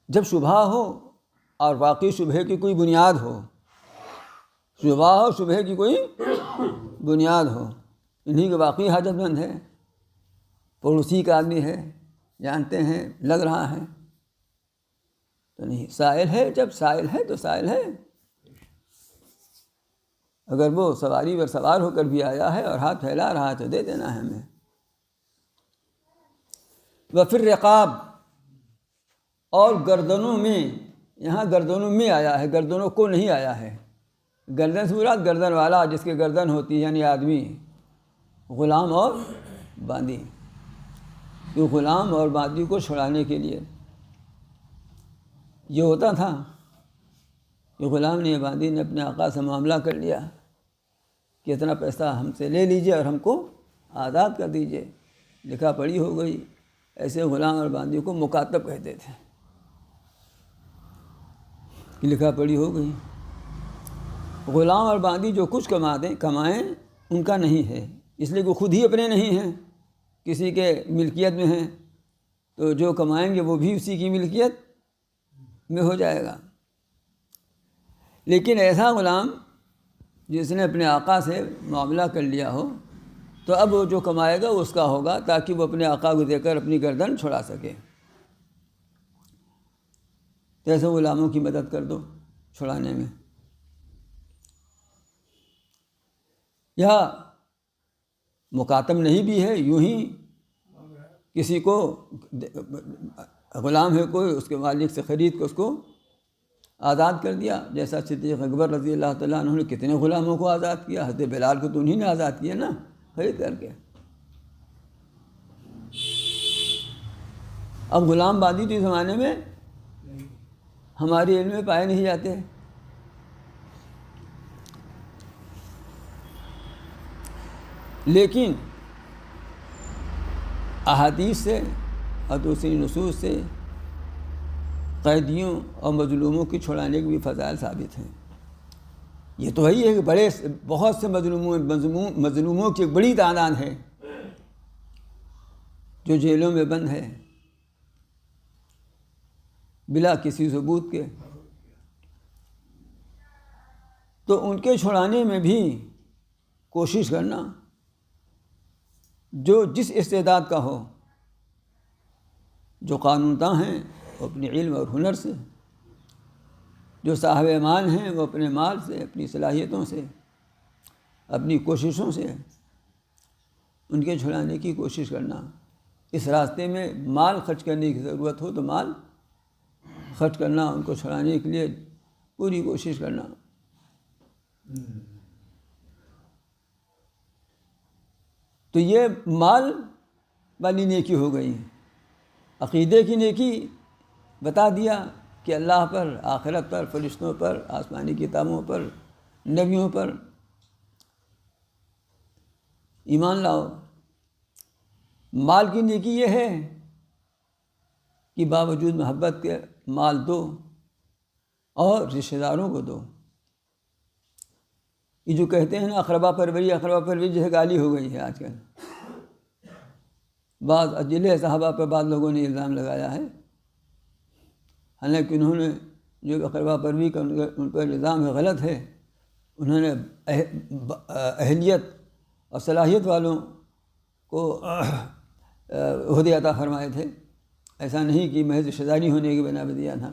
جب شبہ ہو اور واقعی شبہ کی کوئی بنیاد ہو، شبہ ہو، شبہ کی کوئی بنیاد ہو، انہی کے واقعی حاجت مند ہے، پڑوسی کا آدمی ہے، جانتے ہیں، لگ رہا ہے، تو نہیں، سائل ہے، جب سائل ہے تو سائل ہے۔ اگر وہ سواری پر سوار ہو کر بھی آیا ہے اور ہاتھ پھیلا رہا ہے تو دے دینا ہے ہمیں۔ وفی الرقاب، اور گردنوں میں، یہاں گردنوں میں آیا ہے، گردنوں کو نہیں آیا ہے۔ گردن سے مراد گردن والا، جس کی گردن ہوتی ہے، یعنی آدمی، غلام اور باندی۔ یہ غلام اور باندی کو چھڑانے کے لیے یہ ہوتا تھا کہ غلام نے، باندی نے اپنے آقا سے معاملہ کر لیا کہ اتنا پیسہ ہم سے لے لیجئے اور ہم کو آزاد کر دیجئے، لکھا پڑھی ہو گئی۔ ایسے غلام اور باندی کو مکاتب کہتے تھے کہ لکھا پڑھی ہو گئی۔ غلام اور باندی جو کچھ کمائیں ان کا نہیں ہے، اس لیے کہ خود ہی اپنے نہیں ہیں، کسی کے ملکیت میں ہیں، تو جو کمائیں گے وہ بھی اسی کی ملکیت میں ہو جائے گا۔ لیکن ایسا غلام جس نے اپنے آقا سے معاملہ کر لیا ہو، تو اب وہ جو کمائے گا وہ اس کا ہوگا، تاکہ وہ اپنے آقا کو دے کر اپنی گردن چھڑا سکے۔ تو ایسے غلاموں کی مدد کر دو چھڑانے میں۔ یا مکاتب نہیں بھی ہے، یوں ہی کسی کو غلام ہے کوئی، اس کے مالک سے خرید کے اس کو آزاد کر دیا، جیسا صدیق اکبر رضی اللہ تعالیٰ عنہ نے کتنے غلاموں کو آزاد کیا، حضرت بلال کو تو انہی نے آزاد کیا نا، خرید کر کے۔ اب غلام باندی تو اس زمانے میں ہمارے علم میں پائے نہیں جاتے۔ لیکن احادیث سے اور دوسری نصوص سے قیدیوں اور مظلوموں کی چھڑانے کے بھی فضائل ثابت ہیں۔ یہ تو وہی ہے کہ بہت سے مظلوموں کی ایک بڑی تعداد ہے جو جیلوں میں بند ہے بلا کسی ثبوت کے، تو ان کے چھڑانے میں بھی کوشش کرنا، جو جس استعداد کا ہو، جو قانون داں ہیں وہ اپنے علم اور ہنر سے، جو صاحب مال ہیں وہ اپنے مال سے، اپنی صلاحیتوں سے، اپنی کوششوں سے ان کے چھڑانے کی کوشش کرنا۔ اس راستے میں مال خرچ کرنے کی ضرورت ہو تو مال خرچ کرنا، ان کو چھڑانے کے لیے پوری کوشش کرنا۔ تو یہ مال والی نیکی ہو گئی۔ عقیدے کی نیکی بتا دیا کہ اللہ پر، آخرت پر، فرشتوں پر، آسمانی کتابوں پر نبیوں پر ایمان لاؤ۔ مال کی نیکی یہ ہے کہ باوجود محبت کے مال دو اور رشتہ داروں کو دو۔ یہ جو کہتے ہیں نا اقربا پروری جو ہے گالی ہو گئی ہے آج کل۔ بعض اجلے صحابہ پر بعض لوگوں نے الزام لگایا ہے، حالانکہ انہوں نے جو اقربا پروری کا ان پر الزام ہے غلط ہے۔ انہوں نے اہلیت اور صلاحیت والوں کو عہدے عطا فرمائے تھے، ایسا نہیں کہ محض رشتہ داری ہونے کی بنا پہ دیا تھا۔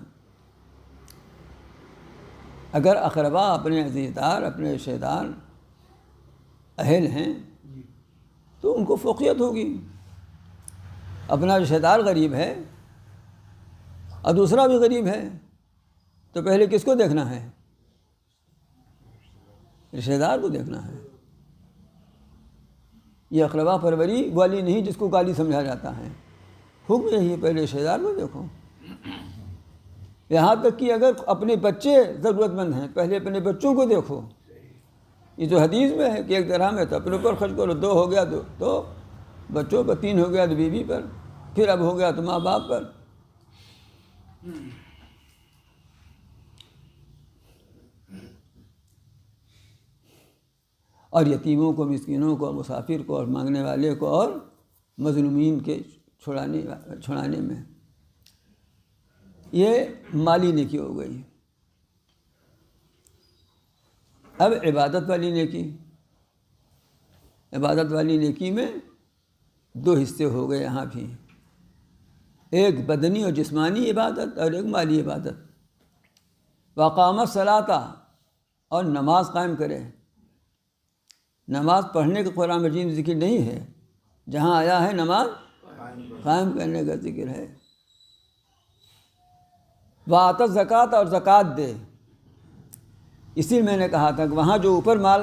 اگر اقربا اپنے عزیزدار اپنے رشتہ دار اہل ہیں تو ان کو فوقیت ہوگی۔ اپنا رشتہ دار غریب ہے اور دوسرا بھی غریب ہے تو پہلے کس کو دیکھنا ہے؟ رشتہ دار کو دیکھنا ہے۔ یہ اقربا پروری والی نہیں جس کو گالی سمجھا جاتا ہے، حکم یہی ہے پہلے رشتہ دار کو دیکھو۔ یہاں تک کہ اگر اپنے بچے ضرورت مند ہیں پہلے اپنے بچوں کو دیکھو۔ یہ جو حدیث میں ہے کہ 1 درہم ہے تو اپنے اوپر خرچ کرو، 2 ہو گیا تو بچوں پر، 3 ہو گیا تو بیوی پر، پھر اب ہو گیا تو ماں باپ پر۔ اور یتیموں کو، مسکینوں کو، مسافر کو اور مانگنے والے کو اور مظلومین کے چھڑانے میں، یہ مالی نیکی ہو گئی۔ اب عبادت والی نیکی، عبادت والی نیکی میں 2 حصے ہو گئے یہاں بھی، ایک بدنی اور جسمانی عبادت اور ایک مالی عبادت۔ وَأَقَامَ الصَّلَاةَ، اور نماز قائم کرے۔ نماز پڑھنے کا قرآن مجید میں ذکر نہیں ہے، جہاں آیا ہے نماز قائم کرنے کا ذکر ہے۔ وَآتَ الزَّکَاةَ، اور زکوٰۃ دے۔ اسی میں نے کہا تھا کہ وہاں جو اوپر مال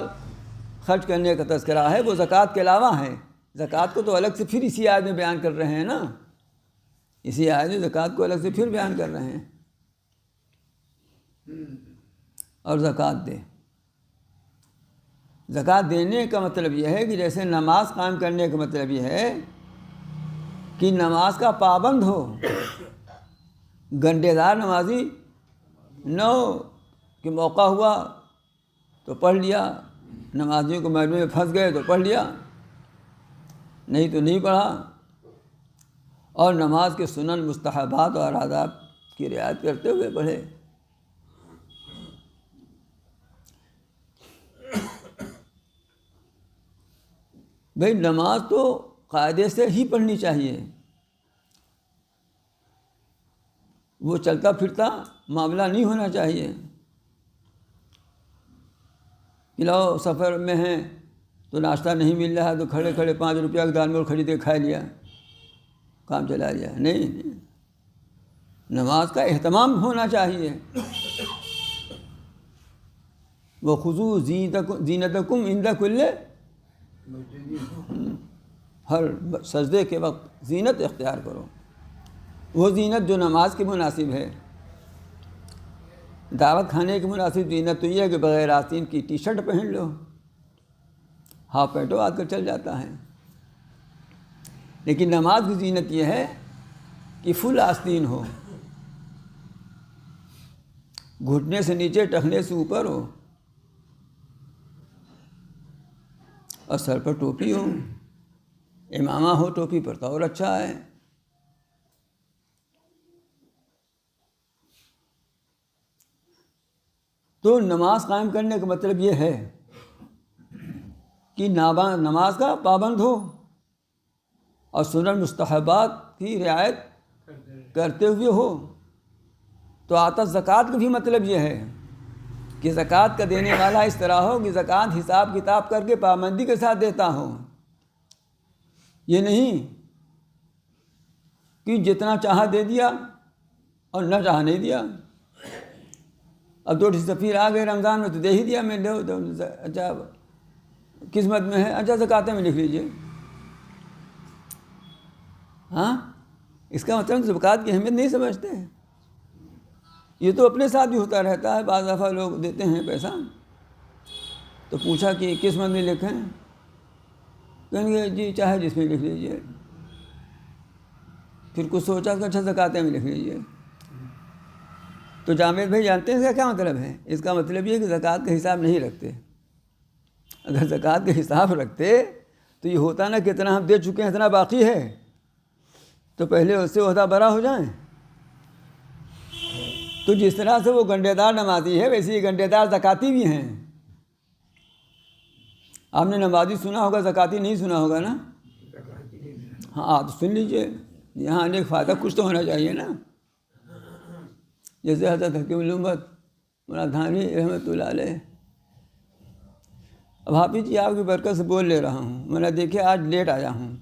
خرچ کرنے کا تذکرہ ہے وہ زکوٰۃ کے علاوہ ہے۔ زکوٰۃ کو تو الگ سے پھر اسی آیت میں بیان کر رہے ہیں نا، اسی آیت میں زکوٰۃ کو الگ سے پھر بیان کر رہے ہیں۔ اور زکوٰۃ دے، زکوٰۃ دینے کا مطلب یہ ہے کہ جیسے نماز قائم کرنے کا مطلب یہ ہے کہ نماز کا پابند ہو، گھنٹے دار نمازی نہ ہو کہ موقع ہوا تو پڑھ لیا، نمازیوں کو مجمع میں پھنس گئے تو پڑھ لیا، نہیں تو نہیں پڑھا۔ اور نماز کے سنن، مستحبات اور آداب کی رعایت کرتے ہوئے پڑھے۔ بھئی نماز تو قاعدے سے ہی پڑھنی چاہیے، وہ چلتا پھرتا معاملہ نہیں ہونا چاہیے کہ لو سفر میں ہیں تو ناشتہ نہیں مل رہا ہے تو کھڑے کھڑے 5 روپیہ کا دال موٹ خرید کے کھا لیا، کام چلا لیا۔ نہیں، نماز کا اہتمام ہونا چاہیے۔ وَخُذُوا زِینَتَکُمْ عِندَ کُلِّ، ہر سجدے کے وقت زینت اختیار کرو، وہ زینت جو نماز کی مناسب ہے۔ دعوت کھانے کی مناسب زینت تو یہ ہے کہ بغیر آستین کی ٹی شرٹ پہن لو، ہاف پینٹو آج کل چل جاتا ہے، لیکن نماز کی زینت یہ ہے کہ فل آستین ہو، گھٹنے سے نیچے ٹخنے سے اوپر ہو، اور سر پر ٹوپی ہو، امامہ ہو ٹوپی پر تو اور اچھا ہے۔ تو نماز قائم کرنے کا مطلب یہ ہے کہ نماز کا پابند ہو اور سنن مستحبات کی رعایت کرتے ہوئے ہو۔ تو آتا زکوٰۃ کا بھی مطلب یہ ہے کہ زکوٰۃ کا دینے والا اس طرح ہو کہ زکوٰۃ حساب کتاب کر کے پابندی کے ساتھ دیتا ہو، یہ نہیں کہ جتنا چاہا دے دیا اور نہ چاہا نہیں دیا۔ اب 2 سفیر آ گئے رمضان میں تو دے ہی دیا، میں دو اچھا قسمت میں ہے، اچھا زکوٰۃ میں لکھ لیجیے۔ ہاں، اس کا مطلب زکوٰۃ کی اہمیت نہیں سمجھتے ہیں۔ یہ تو اپنے ساتھ بھی ہوتا رہتا ہے، بعض دفعہ لوگ دیتے ہیں پیسہ تو پوچھا کہ کس مند میں لکھیں؟ کہیں گے جی چاہے جس میں لکھ لیجیے. پھر کچھ سوچا کہ اچھا زکوٰۃ میں لکھ لیجیے. تو جاوید بھائی جانتے ہیں اس کا کیا مطلب ہے؟ اس کا مطلب یہ کہ زکوٰۃ کا حساب نہیں رکھتے. اگر زکوٰۃ کا حساب رکھتے تو یہ ہوتا نا کہ اتنا ہم دے چکے ہیں اتنا باقی ہے، تو پہلے اس سے عہدہ برا ہو جائیں. تو جس طرح سے وہ گنڈے دار نمازی ہے ویسے ہی گنڈے دار زکاتی بھی ہیں. آپ نے نمازی سنا ہوگا، زکاتی نہیں سنا ہوگا نا؟ ہاں آپ سن لیجئے، یہاں آنے کا فائدہ کچھ تو ہونا چاہیے نا. جیسے حضرت حکیم الامت مولانا دھانی رحمۃ اللہ علیہ. اب حافظ جی آپ کی برکت سے بول لے رہا ہوں. میں نے دیکھے آج لیٹ آیا ہوں،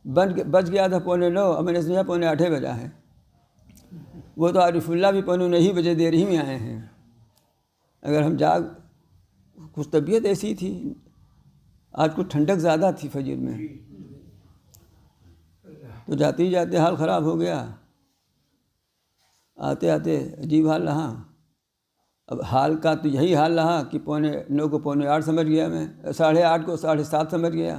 بج گیا تھا 9:15، اب میں نے سمجھا 8:45 بجا ہے. وہ تو عارف اللہ بھی 9:15 بجے دیر ہی میں آئے ہیں. اگر ہم کچھ طبیعت ایسی تھی، آج کچھ ٹھنڈک زیادہ تھی فجر میں، تو جاتے ہی جاتے حال خراب ہو گیا. آتے آتے عجیب حال رہا. اب حال کا تو یہی حال رہا کہ 9:45 کو 8:15 سمجھ گیا، میں 8:30 کو 7:30 سمجھ گیا.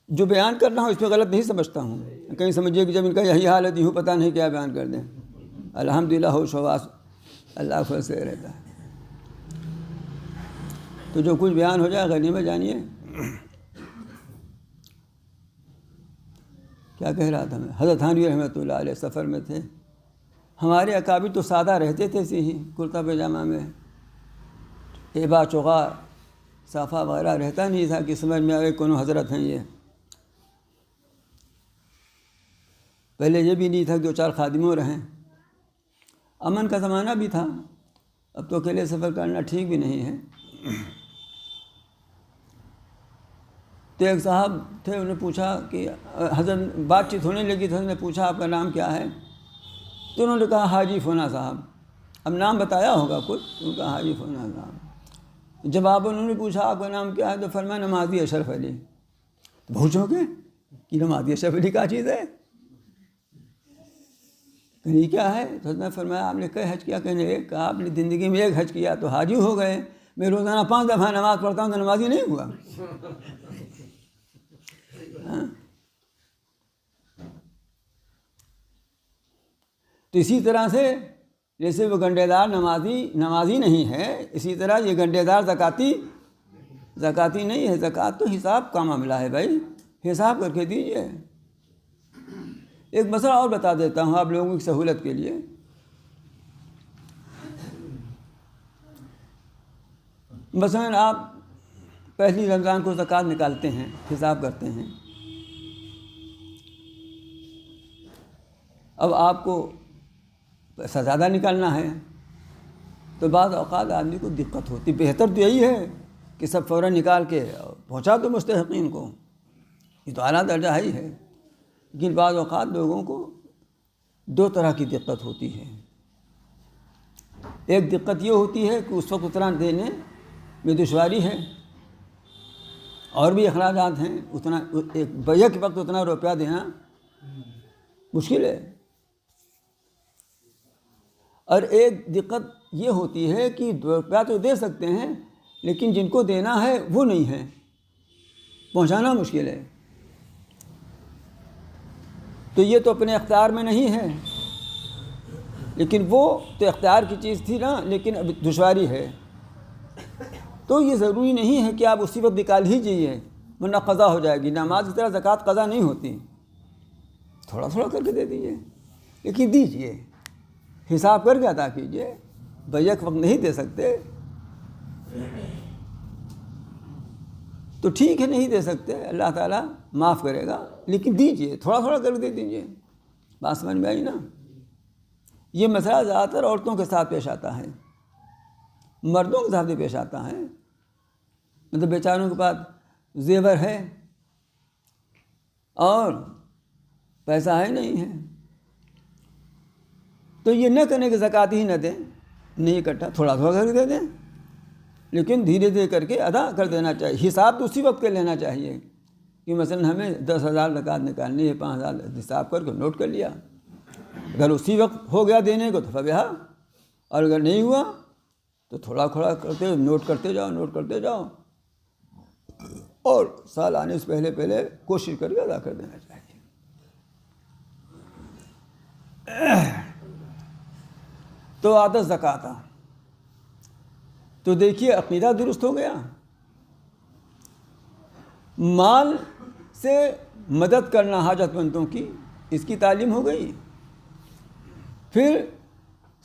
جو بیان کر رہا ہوں اس میں غلط نہیں سمجھتا ہوں. کہیں سمجھیے کہ جب ان کا یہی حال ہے تو یوں پتہ نہیں کیا بیان کر دیں. الحمدللہ ہوش و حواس اللہ کو سے رہتا ہے. تو جو کچھ بیان ہو جائے غنیمت جانیے. کیا کہہ رہا تھا میں؟ حضرت تھانوی رحمۃ اللہ علیہ سفر میں تھے. ہمارے اکابر تو سادہ رہتے تھے، ایسے ہی کرتا پاجامہ میں، ایبا چوغا صافہ وغیرہ رہتا نہیں تھا کہ سمجھ میں آئے کونوں حضرت ہیں یہ. پہلے یہ بھی نہیں تھا کہ 2-4 خادموں رہیں. امن کا زمانہ بھی تھا، اب تو اکیلے سفر کرنا ٹھیک بھی نہیں ہے. تو ایک صاحب تھے، انہوں نے پوچھا کہ حضرت بات چیت ہونے لگی، حضرت نے پوچھا آپ کا نام کیا ہے؟ تو انہوں نے کہا حاجی فلاں صاحب. اب نام بتایا ہوگا کچھ، ان کا حاجی فلاں صاحب. جب آپ انہوں نے پوچھا آپ کا نام کیا ہے تو فرمایا نمازی اشرف علی. تو پوچھو گے کہ نمازی اشرف علی کیا چیز ہے؟ کہیں کیا ہے؟ تو حضرت نے فرمایا آپ نے کئی حج کیا؟ کہنے ایک. کہا آپ نے زندگی میں 1 حج کیا تو حاجی ہو گئے. میں روزانہ 5 دفعہ نماز پڑھتا ہوں تو نمازی نہیں ہوا. تو اسی طرح سے جیسے وہ گنڈے دار نمازی نہیں ہے، اسی طرح یہ گنڈے دار زکاتی نہیں ہے. زکوٰۃ تو حساب کا معاملہ ہے بھائی، حساب کر کے دیجیے. ایک مسئلہ اور بتا دیتا ہوں آپ لوگوں کی سہولت کے لیے. مثلاً آپ پہلی رمضان کو زکوٰۃ نکالتے ہیں، حساب کرتے ہیں. اب آپ کو پیسہ زیادہ نکالنا ہے تو بعض اوقات آدمی کو دقت ہوتی. بہتر تو یہی ہے کہ سب فوراً نکال کے پہنچا دو مستحقین کو، یہ تو اعلیٰ درجہ ہی ہے. لیکن بعض اوقات لوگوں کو 2 طرح کی دقت ہوتی ہے. ایک دقت یہ ہوتی ہے کہ اس وقت اتنا دینے میں دشواری ہے، اور بھی اخراجات ہیں، اتنا ایک بیک وقت اتنا روپیہ دینا مشکل ہے. اور ایک دقت یہ ہوتی ہے کہ روپیہ تو دے سکتے ہیں لیکن جن کو دینا ہے وہ نہیں ہے، پہنچانا مشکل ہے. تو یہ تو اپنے اختیار میں نہیں ہے، لیکن وہ تو اختیار کی چیز تھی نا، لیکن اب دشواری ہے. تو یہ ضروری نہیں ہے کہ آپ اسی وقت نکال ہی جائیے ورنہ قضا ہو جائے گی. نماز کی طرح زکوٰۃ قضا نہیں ہوتی، تھوڑا تھوڑا کر کے دے دیجیے، لیکن دیجیے، حساب کر کے ادا کیجیے. بیک وقت نہیں دے سکتے تو ٹھیک ہے، نہیں دے سکتے، اللہ تعالیٰ معاف کرے گا، لیکن دیجیے، تھوڑا تھوڑا کر کے دے دیجیے. بات سمجھ میں آئی نا؟ یہ مسئلہ زیادہ تر عورتوں کے ساتھ پیش آتا ہے، مردوں کے ساتھ بھی پیش آتا ہے. مطلب بیچاروں کے پاس زیور ہے اور پیسہ ہے نہیں ہے، تو یہ نہ کرنے کی زکوٰۃ ہی نہ دیں، نہیں اکٹھا تھوڑا تھوڑا کر کے دے دیں، لیکن دھیرے دھیرے کر کے ادا کر دینا چاہیے. حساب تو اسی وقت کر لینا چاہیے کہ مثلا ہمیں 10,000 زکوٰۃ نکالنی ہے، 5,000 حساب کر کے نوٹ کر لیا. اگر اسی وقت ہو گیا دینے کو تو فبہا، اور اگر نہیں ہوا تو تو تھوڑا تھوڑا کرتے نوٹ کرتے جاؤ اور سال آنے سے پہلے کوشش کر کے ادا کر دینا چاہیے۔ تو عادت زکوٰۃ، تو دیکھیے عقیدہ درست ہو گیا، مال سے مدد کرنا حاجت مندوں کی، اس کی تعلیم ہو گئی۔ پھر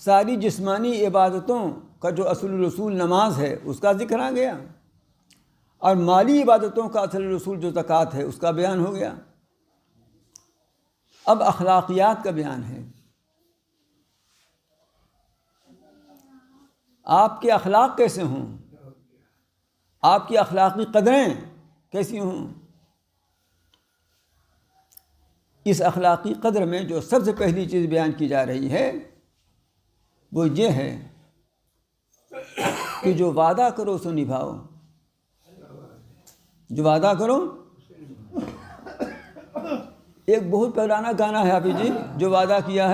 ساری جسمانی عبادتوں کا جو اصل رسول نماز ہے اس کا ذکر آ گیا، اور مالی عبادتوں کا اصل رسول جو زکوٰۃ ہے اس کا بیان ہو گیا۔ اب اخلاقیات کا بیان ہے، آپ کے اخلاق کیسے ہوں، آپ کی اخلاقی قدریں کیسی ہوں۔ اس اخلاقی قدر میں جو سب سے پہلی چیز بیان کی جا رہی ہے وہ یہ ہے کہ جو وعدہ کرو اسے نبھاؤ، جو وعدہ کرو۔ ایک بہت پرانا گانا ہے حافظ جی، جو وعدہ کیا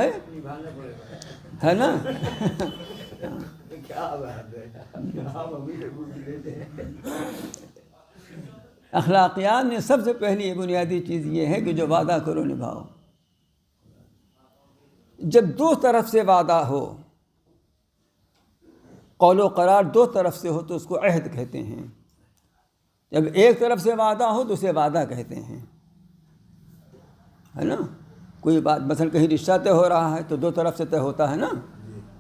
ہے نا، اخلاقیات میں سب سے پہلی بنیادی چیز یہ ہے کہ جو وعدہ کرو نبھاؤ۔ جب دو طرف سے وعدہ ہو، قول و قرار دو طرف سے ہو تو اس کو عہد کہتے ہیں، جب ایک طرف سے وعدہ ہو تو اسے وعدہ کہتے ہیں، ہے نا۔ کوئی بات مثلا کہیں رشتہ طے ہو رہا ہے تو دو طرف سے طے ہوتا ہے نا،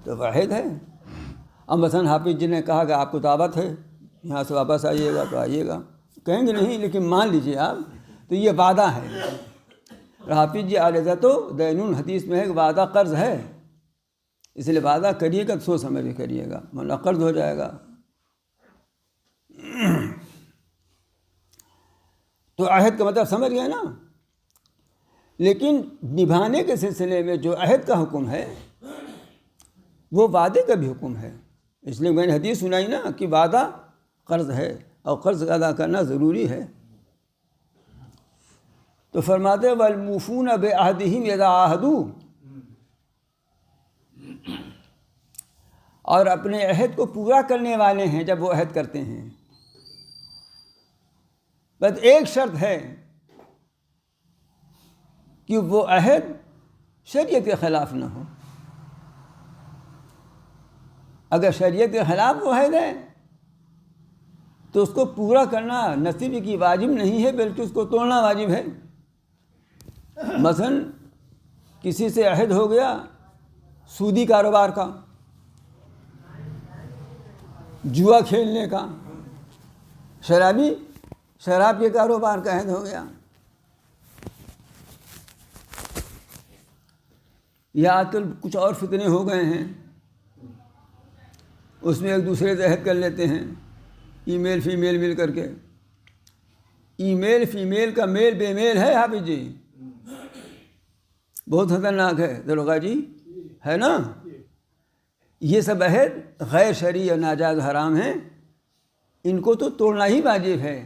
تو عہد ہے۔ اب مثلا حافظ جی نے کہا کہ آپ کو دعوت ہے، یہاں سے واپس آئیے گا تو آئیے گا، کہیں گے نہیں لیکن مان لیجیے آپ، تو یہ وعدہ ہے۔ حافظ جی علیہ تو دین حدیث میں ہے کہ وعدہ قرض ہے، اس لیے وعدہ کریے گا تو سوچ سمجھ کے کریے گا ورنہ قرض ہو جائے گا۔ تو عہد کا مطلب سمجھ گئے نا۔ لیکن نبھانے کے سلسلے میں جو عہد کا حکم ہے وہ وعدے کا بھی حکم ہے، اس لیے میں نے حدیث سنائی نا کہ وعدہ قرض ہے اور قرض ادا کرنا ضروری ہے۔ تو فرماتے والموفون بعہدہم اذا عاہدوا، اور اپنے عہد کو پورا کرنے والے ہیں جب وہ عہد کرتے ہیں۔ بس ایک شرط ہے کہ وہ عہد شریعت کے خلاف نہ ہو۔ اگر شریعت کے خلاف وہ عہد ہے تو اس کو پورا کرنا نہ صرف کی واجب نہیں ہے بلکہ اس کو توڑنا واجب ہے۔ مثلا کسی سے عہد ہو گیا سودی کاروبار کا، جوا کھیلنے کا، شراب کے کاروبار کا عہد ہو گیا، یا آج کل کچھ اور فتنے ہو گئے ہیں، اس میں ایک دوسرے سے عہد کر لیتے ہیں، ای میل فیمیل مل کر کے۔ ای میل فیمیل کا میل بے میل ہے حافظ جی، بہت خطرناک ہے دروغہ جی، ہے نا۔ یہ سب عہد غیر شرعی اور ناجائز حرام ہیں، ان کو تو توڑنا ہی واجب ہے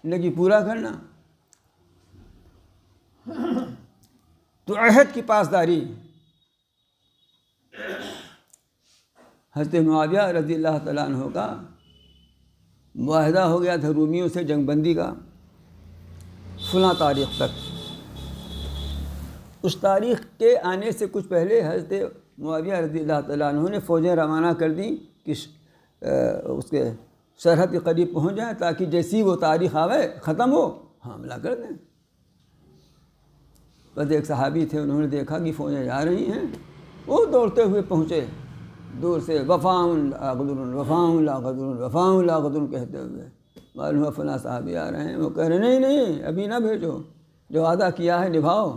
نہ کہ پورا کرنا۔ تو عہد کی پاسداری، حضرت معاویہ رضی اللہ تعالیٰ عنہ کا معاہدہ ہو گیا تھا رومیوں سے جنگ بندی کا، فلاں تاریخ تک۔ اس تاریخ کے آنے سے کچھ پہلے حضرت معاویہ رضی اللہ تعالیٰ عنہ نے فوجیں روانہ کر دیں کہ اس کے سرحد کے قریب پہنچ جائیں تاکہ جیسی وہ تاریخ آوے ختم ہو حملہ کر دیں۔ بس ایک صحابی تھے، انہوں نے دیکھا کہ فوجیں جا رہی ہیں، وہ دوڑتے ہوئے پہنچے دور سے، وفاء لا غدر وفاء لا غدر وفاء لا غدر کہتے ہوئے، معلوم ہے فلاں صحابی آ رہے ہیں۔ وہ کہہ رہے نہیں ابھی نہ بھیجو، جو وعدہ کیا ہے نبھاؤ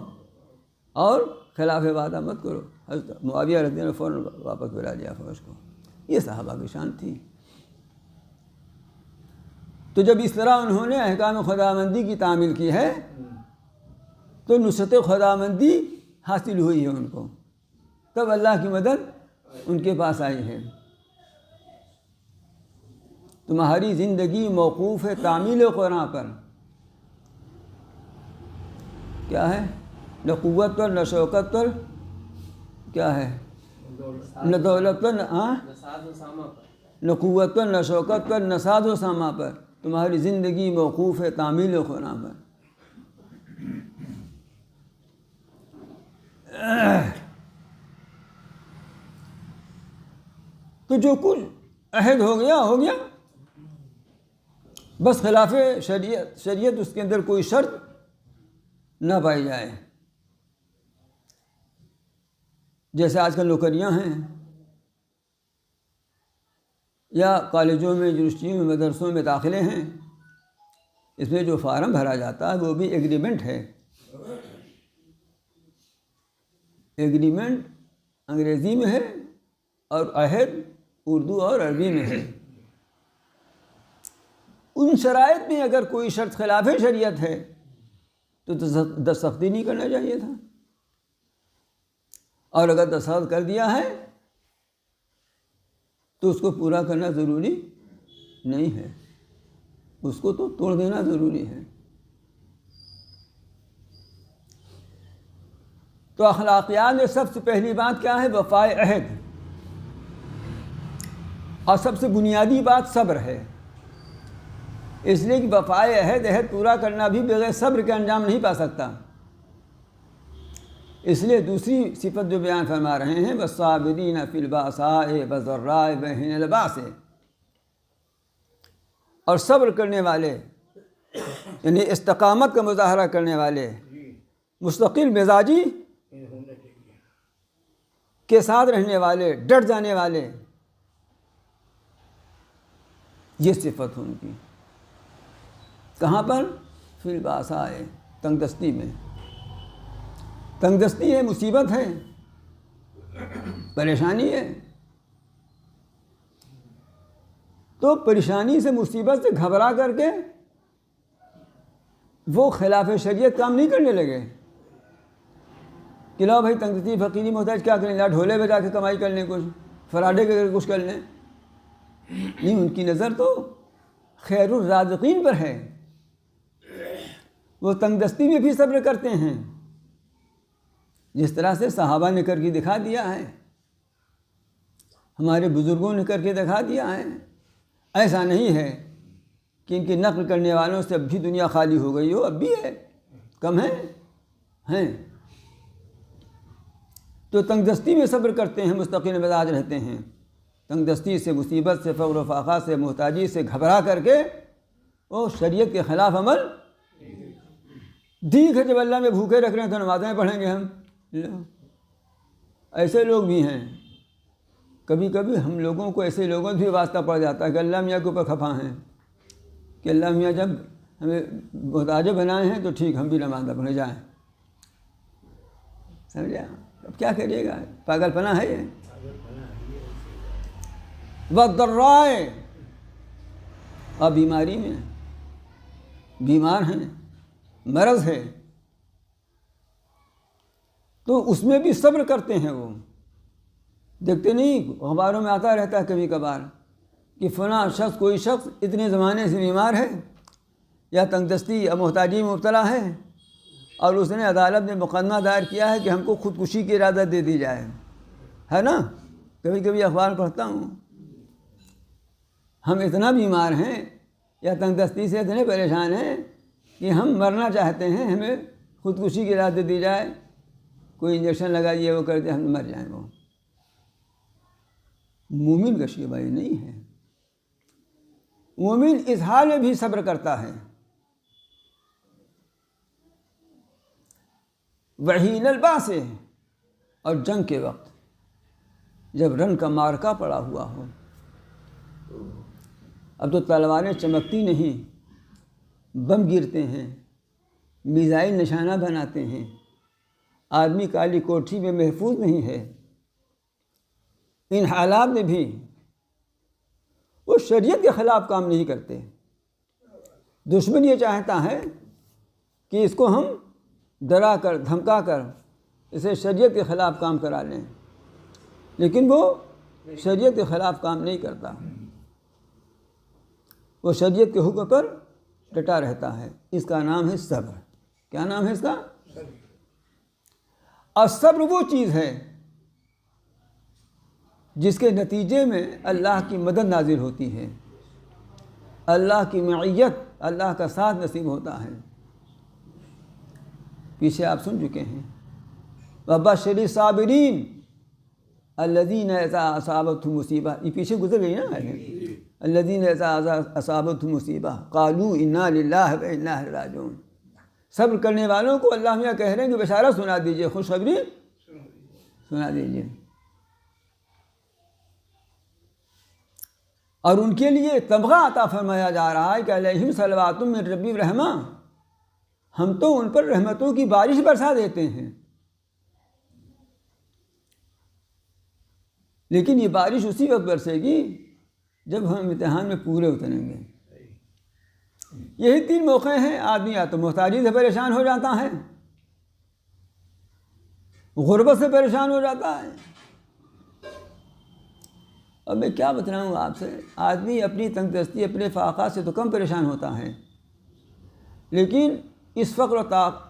اور خلاف وعدہ مت کرو۔ حضرت معاویہ رضی اللہ عنہ نے فوراً واپس بلا لیا فوج کو۔ یہ صحابہ کی شان تھی۔ تو جب اس طرح انہوں نے احکام خداوندی کی تعمیل کی ہے تو نصرت خداوندی حاصل ہوئی ہے ان کو، تب اللہ کی مدد ان کے پاس آئی ہے۔ تمہاری زندگی موقوف ہے تعمیل قرآن پر، کیا ہے؟ نہ قوت پر، نہ شوکت پر، کیا ہے؟ نہ دولت پر، نہ قوت پر، نہ شوکت پر، نہ ساز و ساما پر، تمہاری زندگی موقوف ہے تعمیل و خنا پر۔ تو جو کچھ عہد ہو گیا ہو گیا، بس خلاف شریعت اس کے اندر کوئی شرط نہ پائی جائے۔ جیسے آج کل نوکریاں ہیں، یا کالجوں میں، یونیورسٹیوں میں، مدرسوں میں داخلے ہیں، اس میں جو فارم بھرا جاتا ہے وہ بھی ایگریمنٹ ہے۔ ایگریمنٹ انگریزی میں ہے اور عہد اردو اور عربی میں ہے۔ ان شرائط میں اگر کوئی شرط خلاف شریعت ہے تو دستخط نہیں کرنا چاہیے تھا، اور اگر دستخط کر دیا ہے تو اس کو پورا کرنا ضروری نہیں ہے، اس کو تو توڑ دینا ضروری ہے۔ تو اخلاقیات میں سب سے پہلی بات کیا ہے؟ وفائے عہد، اور سب سے بنیادی بات صبر ہے۔ اس لیے کہ وفائے عہد پورا کرنا بھی بغیر صبر کے انجام نہیں پا سکتا۔ اس لیے دوسری صفت جو بیان فرما رہے ہیں، وَالصَّابِرِينَ فِي الْبَأْسَاءِ وَالضَّرَّاءِ وَحِينَ الْبَأْسِ، اور صبر کرنے والے یعنی استقامت کا مظاہرہ کرنے والے، مستقل مزاجی کے ساتھ رہنے والے، ڈٹ جانے والے، یہ صفت ان کی۔ کہاں پر؟ فی البأساء، تنگ دستی میں۔ تنگ دستی ہے، مصیبت ہے، پریشانی ہے، تو پریشانی سے، مصیبت سے گھبرا کر کے وہ خلاف شریعت کام نہیں کرنے لگے کہ لاؤ بھائی تنگ دستی، فقیری، محتاج، کیا کریں، لا ڈھولے بجا کے کمائی کر لیں، کچھ فراڈے کر کے کچھ کر لیں۔ نہیں، ان کی نظر تو خیر الرازقین پر ہے، وہ تنگ دستی میں بھی صبر کرتے ہیں، جس طرح سے صحابہ نے کر کے دکھا دیا ہے، ہمارے بزرگوں نے کر کے دکھا دیا ہے۔ ایسا نہیں ہے کہ ان کی نقل کرنے والوں سے اب بھی دنیا خالی ہو گئی ہو، اب بھی ہے، کم ہیں۔ تو تنگ دستی میں صبر کرتے ہیں، مستقل مزاج رہتے ہیں، تنگ دستی سے، مصیبت سے، فقر و فاقہ سے، محتاجی سے گھبرا کر کے وہ شریعت کے خلاف عمل ٹھیک ہے۔ جب اللہ میں بھوکے رکھ رہے ہیں تو نمازیں پڑھیں گے ہم، ایسے لوگ بھی ہیں۔ کبھی کبھی ہم لوگوں کو ایسے لوگوں سے بھی واسطہ پڑ جاتا ہے کہ اللہ میاں کے اوپر خفا ہیں کہ اللہ میاں جب ہمیں محتاج بنائے ہیں تو ٹھیک، ہم بھی نماز پڑھنے جائیں، سمجھا؟ اب کیا کریے گا، پاگل پنا ہے یہ۔ وَالضَّرَّاءِ، اور بیماری میں بیمار ہیں، مرض ہے، تو اس میں بھی صبر کرتے ہیں۔ وہ دیکھتے نہیں، اخباروں میں آتا رہتا ہے کبھی کبھار کہ فلاں شخص، کوئی شخص اتنے زمانے سے بیمار ہے، یا تنگ دستی یا محتاجی میں مبتلا ہے، اور اس نے عدالت میں مقدمہ دائر کیا ہے کہ ہم کو خودکشی کی اجازت دے دی جائے، ہے نا؟ کبھی کبھی اخبار پڑھتا ہوں، ہم اتنا بیمار ہیں یا تنگ دستی سے اتنے پریشان ہیں کہ ہم مرنا چاہتے ہیں، ہمیں خودکشی کی اجازت دی جائے، کوئی انجیکشن لگا دیے، وہ کرتے ہم مر جائیں۔ وہ مومن کا شیبہ یہ نہیں ہے۔ مومن اس حال میں بھی صبر کرتا ہے۔ وحین الباس، اور جنگ کے وقت جب رن کا مارکا پڑا ہوا ہو، اب تو تلواریں چمکتی نہیں، بم گرتے ہیں، میزائل نشانہ بناتے ہیں، آدمی کالی کوٹھی میں محفوظ نہیں ہے۔ ان حالات میں بھی وہ شریعت کے خلاف کام نہیں کرتے۔ دشمن یہ چاہتا ہے کہ اس کو ہم ڈرا کر، دھمکا کر اسے شریعت کے خلاف کام کرا لیں، لیکن وہ شریعت کے خلاف کام نہیں کرتا، وہ شریعت کے حکم پر ڈٹا رہتا ہے۔ اس کا نام ہے صبر۔ کیا نام ہے اس کا؟ اور صبر وہ چیز ہے جس کے نتیجے میں اللہ کی مدد نازل ہوتی ہے، اللہ کی معیت، اللہ کا ساتھ نصیب ہوتا ہے۔ پیچھے آپ سن چکے ہیں، وَبَشِّرِ الصَّابِرِينَ الَّذِينَ اِذَا أَصَابَتْهُمْ مُصِیبَہ، یہ پیچھے گزر گئی نا، الَّذِينَ اِذَا أَصَابَتْهُمْ مُصِیبَہ قَالُوا إِنَّا لِلَّهِ وَإِنَّا إِلَیہِ راجعون۔ صبر کرنے والوں کو اللہ میاں کہہ رہے ہیں کہ بشارت سنا دیجئے، خوشخبری سنا دیجئے، اور ان کے لیے تمغہ عطا فرمایا جا رہا ہے کہ علیہم صلوات من ربی رحمہ، ہم تو ان پر رحمتوں کی بارش برسا دیتے ہیں، لیکن یہ بارش اسی وقت برسے گی جب ہم امتحان میں پورے اتریں گے۔ یہی 3 موقع ہیں، آدمی یا تو محتاجی سے پریشان ہو جاتا ہے، غربت سے پریشان ہو جاتا ہے، اور میں کیا بتلاؤں آپ سے، آدمی اپنی تنگ دستی، اپنے فاقہ سے تو کم پریشان ہوتا ہے، لیکن اس فقر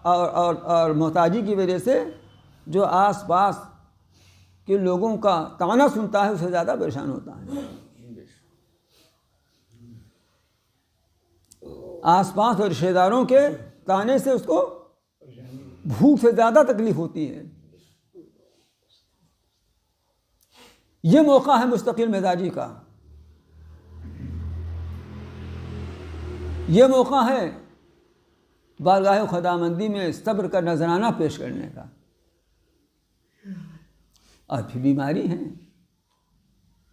اور محتاجی کی وجہ سے جو آس پاس کے لوگوں کا طعنہ سنتا ہے اس سے زیادہ پریشان ہوتا ہے۔ آس پاس اور رشتہ داروں کے طعنے سے اس کو بھوک سے زیادہ تکلیف ہوتی ہے۔ یہ موقع ہے مستقل مزاجی کا، یہ موقع ہے بارگاہ خداوندی میں صبر کا نذرانہ پیش کرنے کا۔ اور پھر بیماری ہے،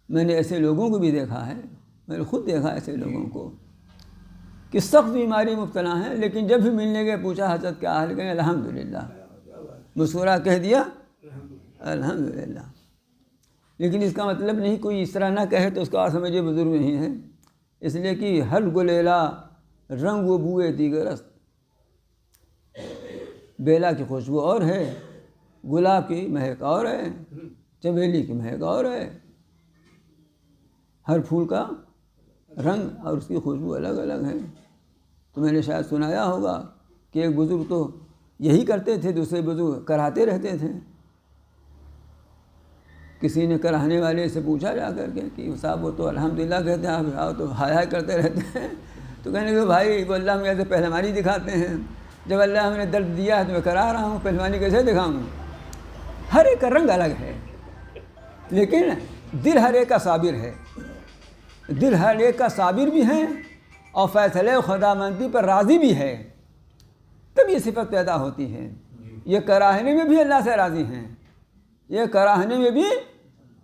میں نے ایسے لوگوں کو بھی دیکھا ہے، میں نے خود دیکھا ایسے لوگوں کو کہ سخت بیماری مبتلا ہیں، لیکن جب بھی ملنے گئے پوچھا حضرت کیا حال، کہیں الحمدللہ، مسکرا کہہ دیا الحمدللہ۔ لیکن اس کا مطلب نہیں کوئی اس طرح نہ کہے تو اس کا سمجھے بزرگ نہیں ہے، اس لیے کہ ہر گلیلا رنگ و بوئے دیگر است، بیلا کی خوشبو اور ہے، گلاب کی مہک اور ہے، چمیلی کی مہک اور ہے، ہر پھول کا رنگ اور اس کی خوشبو الگ الگ ہے۔ تو میں نے شاید سنایا ہوگا کہ ایک بزرگ تو یہی کرتے تھے، دوسرے بزرگ کراتے رہتے تھے۔ کسی نے کرانے والے سے پوچھا جا کر کے کہ صاحب وہ تو الحمدللہ کہتے ہیں، آپ تو ہائے ہائے کرتے رہتے ہیں، تو کہنے کہ بھائی وہ اللہ میاں سے پہلوانی دکھاتے ہیں، جب اللہ ہم نے درد دیا ہے تو میں کرا رہا ہوں، پہلوانی کیسے دکھاؤں؟ ہر ایک کا رنگ الگ ہے، لیکن دل ہر ایک کا صابر ہے، دل ہر ایک کا صابر بھی ہے اور فیصلے خداوندی پر راضی بھی ہے، تب یہ صفت پیدا ہوتی ہے۔ یہ کراہنے میں بھی اللہ سے راضی ہیں، یہ کراہنے میں بھی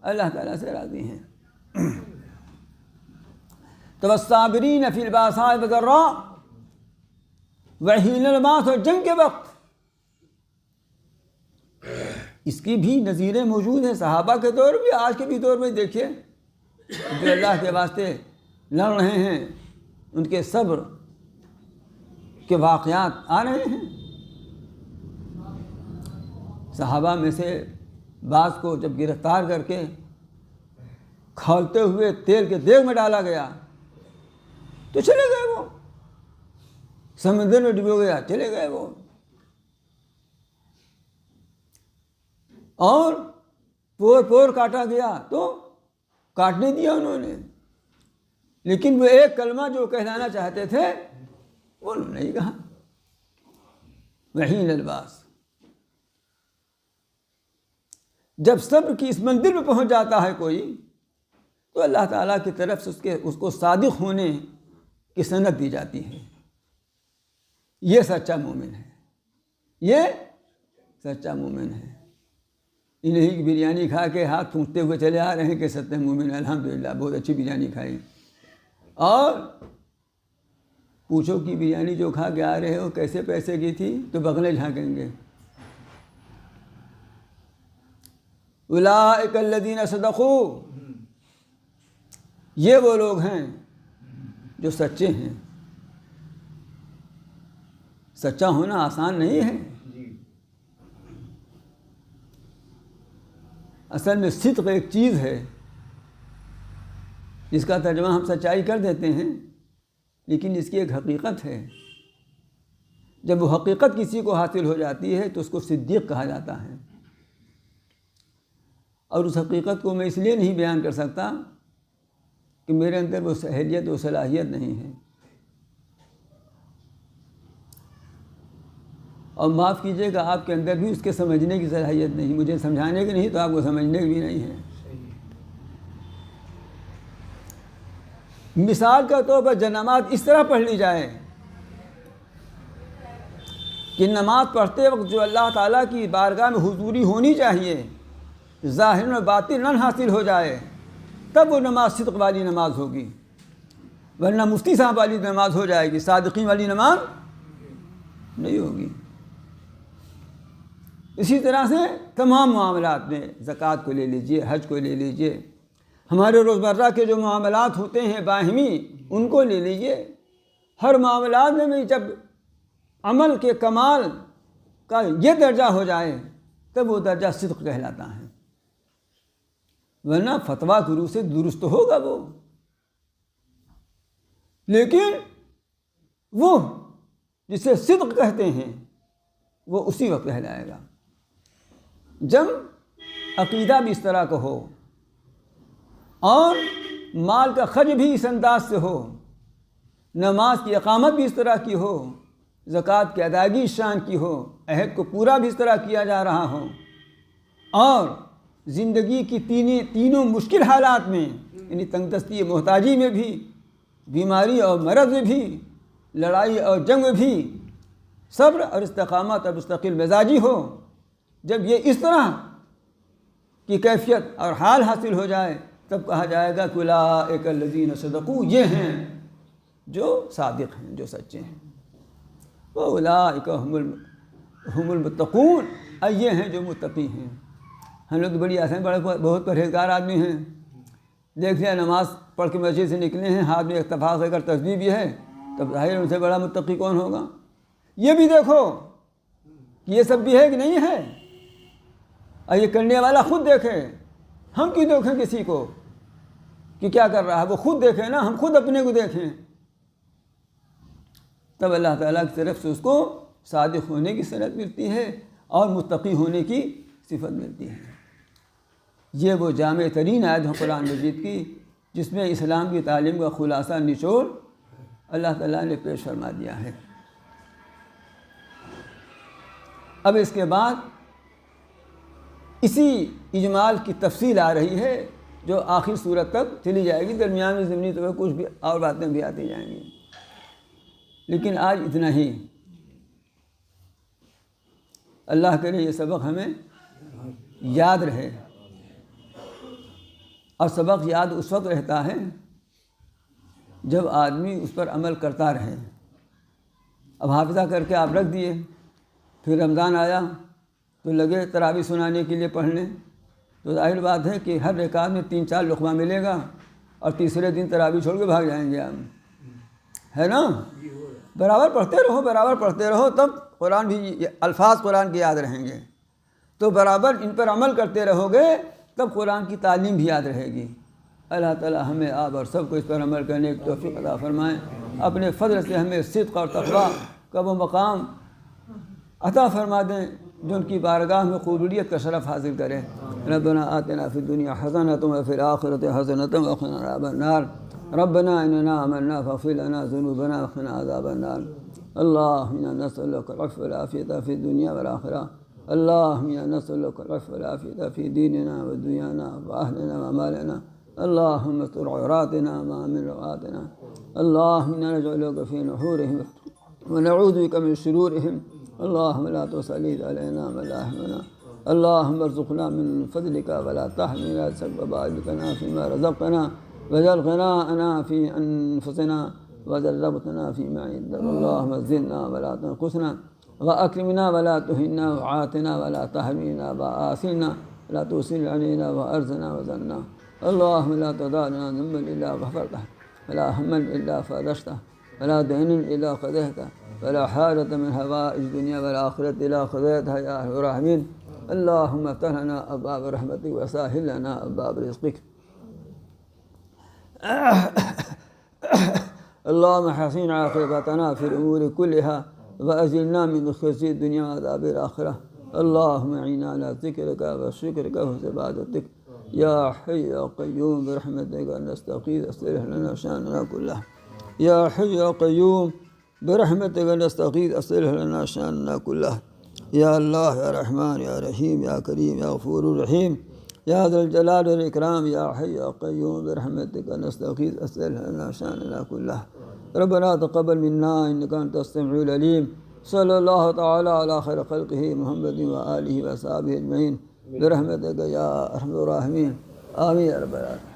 اللہ تعالیٰ سے راضی ہیں۔ تو والصابرین فی الباساء والضراء وحین الباس، اور جنگ کے وقت اس کی بھی نظیریں موجود ہیں، صحابہ کے دور بھی، آج کے بھی دور میں دیکھیے جو اللہ کے واسطے لڑ رہے ہیں، ان کے صبر کے واقعات آ رہے ہیں۔ صحابہ میں سے بعض کو جب گرفتار کر کے کھولتے ہوئے تیل کے دیگ میں ڈالا گیا تو چلے گئے، وہ سمندر میں ڈبو گیا، چلے گئے وہ، اور پور پور کاٹا گیا تو کاٹنے دیا انہوں نے، لیکن وہ ایک کلمہ جو کہلانا چاہتے تھے وہ انہوں نے نہیں کہا، وحین الباس۔ جب صبر کی اس منزل میں پہنچ جاتا ہے کوئی تو اللہ تعالیٰ کی طرف سے اس کو صادق ہونے کی سند دی جاتی ہے۔ یہ سچا مومن ہے، یہ سچا مومن ہے۔ انہیں کی بریانی کھا کے ہاتھ پھونکتے ہوئے چلے آ رہے ہیں کہ سچے مومن الحمدللہ، بہت اچھی بریانی کھائی، اور پوچھو کہ بریانی جو کھا کے آ رہے ہو کیسے پیسے کی تھی تو بغلیں جھانکیں گے۔ اولئک الذین صدقوا، یہ وہ لوگ ہیں جو سچے ہیں۔ سچا ہونا آسان نہیں ہے، اصل میں صدق ایک چیز ہے جس کا ترجمہ ہم سچائی کر دیتے ہیں، لیکن اس کی ایک حقیقت ہے۔ جب وہ حقیقت کسی کو حاصل ہو جاتی ہے تو اس کو صدیق کہا جاتا ہے، اور اس حقیقت کو میں اس لیے نہیں بیان کر سکتا کہ میرے اندر وہ صلاحیت و صلاحیت نہیں ہے. اور معاف کیجیے گا آپ کے اندر بھی اس کے سمجھنے کی صلاحیت نہیں. مجھے سمجھانے کی نہیں تو آپ کو سمجھنے کی بھی نہیں ہے. مثال کے طور پر جب نماز اس طرح پڑھ لی جائے کہ نماز پڑھتے وقت جو اللہ تعالیٰ کی بارگاہ میں حضوری ہونی چاہیے ظاہر و باطن حاصل ہو جائے، تب وہ نماز صدق والی نماز ہوگی. ورنہ مفتی صاحب والی نماز ہو جائے گی، صادقین والی نماز نہیں ہوگی. اسی طرح سے تمام معاملات میں زکوٰۃ کو لے لیجئے، حج کو لے لیجئے، ہمارے روزمرہ کے جو معاملات ہوتے ہیں باہمی ان کو لے لیجئے. ہر معاملات میں جب عمل کے کمال کا یہ درجہ ہو جائے تب وہ درجہ صدق کہلاتا ہے. ورنہ فتویٰ کی روح سے درست ہوگا وہ، لیکن وہ جسے صدق کہتے ہیں وہ اسی وقت کہلائے گا جب عقیدہ بھی اس طرح کا ہو اور مال کا خرچ بھی اس انداز سے ہو، نماز کی اقامت بھی اس طرح کی ہو، زکوٰۃ کی ادائیگی اس شان کی ہو، عہد کو پورا بھی اس طرح کیا جا رہا ہو، اور زندگی کی تینوں مشکل حالات میں یعنی تنگ دستی محتاجی میں بھی، بیماری اور مرض میں بھی، لڑائی اور جنگ میں بھی صبر اور استقامت اور مستقل مزاجی ہو. جب یہ اس طرح کی کیفیت اور حال حاصل ہو جائے تب کہا جائے گا کہ اولئک الذین صدقوا، یہ ہیں جو صادق ہیں، جو سچے ہیں. واولئک هم المتقون، یہ ہیں جو متقی ہیں. ہم لوگ بڑی آسان بہت پرہیزگار آدمی ہیں، دیکھ لیا نماز پڑھ کے مسجد سے نکلے ہیں، ہاتھ میں اتفاق اگر تسبیح بھی ہے تب ظاہر ان سے بڑا متقی کون ہوگا. یہ بھی دیکھو کہ یہ سب بھی ہے کہ نہیں ہے، اور یہ کرنے والا خود دیکھے. ہم کیوں دیکھیں کسی کو کہ کیا کر رہا ہے، وہ خود دیکھیں نا، ہم خود اپنے کو دیکھیں. تب اللہ تعالیٰ کی طرف سے اس کو صادق ہونے کی صفت ملتی ہے اور متقی ہونے کی صفت ملتی ہے. یہ وہ جامع ترین آیت ہے قرآن مجید کی جس میں اسلام کی تعلیم کا خلاصہ نچوڑ اللہ تعالیٰ نے پیش فرما دیا ہے. اب اس کے بعد اسی اجمال کی تفصیل آ رہی ہے جو آخر صورت تک چلی جائے گی. درمیان میں ضمنی طور پر کچھ بھی اور باتیں بھی آتی جائیں گی، لیکن آج اتنا ہی. اللہ کرے یہ سبق ہمیں یاد رہے، اور سبق یاد اس وقت رہتا ہے جب آدمی اس پر عمل کرتا رہے. اب حافظہ کر کے آپ رکھ دیے، پھر رمضان آیا تو لگے تراویح سنانے کے لیے پڑھنے، تو ظاہر بات ہے کہ ہر رکعت میں 3-4 لقمہ ملے گا اور تیسرے دن تراویح چھوڑ کے بھاگ جائیں گے آپ، ہے نا. برابر پڑھتے رہو تب قرآن بھی الفاظ قرآن کے یاد رہیں گے. تو برابر ان پر عمل کرتے رہو گے تب قرآن کی تعلیم بھی یاد رہے گی. اللہ تعالی ہمیں آپ اور سب کو اس پر عمل کرنے کی توفیق عطا فرمائیں. اپنے فضل سے ہمیں صدق اور تقویٰ کا وہ مقام عطا فرما دیں جو ان کی بارگاہ میں قبولیت کا شرف حاصل کریں. ربنا آتنا فی الدنیا حسنۃ وفی الآخرۃ حسنۃ وقنا عذاب النار. ربنا اننا آمنا فاغفر لنا ذنوبنا وقنا عذاب النار. اللهم انا نسألك العفو والعافية في الدنيا والآخرة. اللهم انا نسألك العفو والعافية في ديننا ودنيانا وأهلنا ومالنا. اللهم استر عوراتنا ما من رواتنا. اللهم انا نجعلك في نحورهم ونعوذ بك من شرورهم. اللهم لا تسلط علينا من لا يهمنا. اللهم ارزقنا من فضلك ولا تحملنا ببابنا فيما رزقنا واجعل غناءنا في أنفسنا واجعل رغبتنا فيما عندك. اللهم زدنا ولا تنقصنا وأكرمنا ولا تهنا وعاتنا ولا تحرمنا وآثرنا ولا توصل علينا وأرزنا وزلنا. اللهم لا تدع لنا ذنبا إلا غفرته ولا هما إلا فرجته ولا دينا إلا قضيته ولا حاجة من هوائج الدنيا والآخرة إلا قضيتها يا أرحم الراحمين. اللهم افتح لنا أبواب رحمتك وسهل لنا أبواب رزقك. اللهم حسن عاقبتنا في الأمور كلها وأجرنا من خزي الدنيا وعذاب الآخرة. اللهم اعنا على ذكرك وشكرك وحسن عبادتك. يا حي يا قيوم برحمتك نستغيث أصلح لنا شأننا كله يا حي يا قيوم برحمتك نستغيث أصلح لنا شأننا كله يا الله يا رحمن يا رحيم يا كريم يا غفور رحيم يا ذا الجلال والإكرام يا حي يا قيوم برحمتك نستغيث أصلح لنا شأننا كله ربنا تقبل منا إنك أنت السميع العليم صلى الله تعالى على خير خلقه محمد وآله وصحبه أجمعين برحمتك يا أرحم الراحمين آمين يا رب العالمين.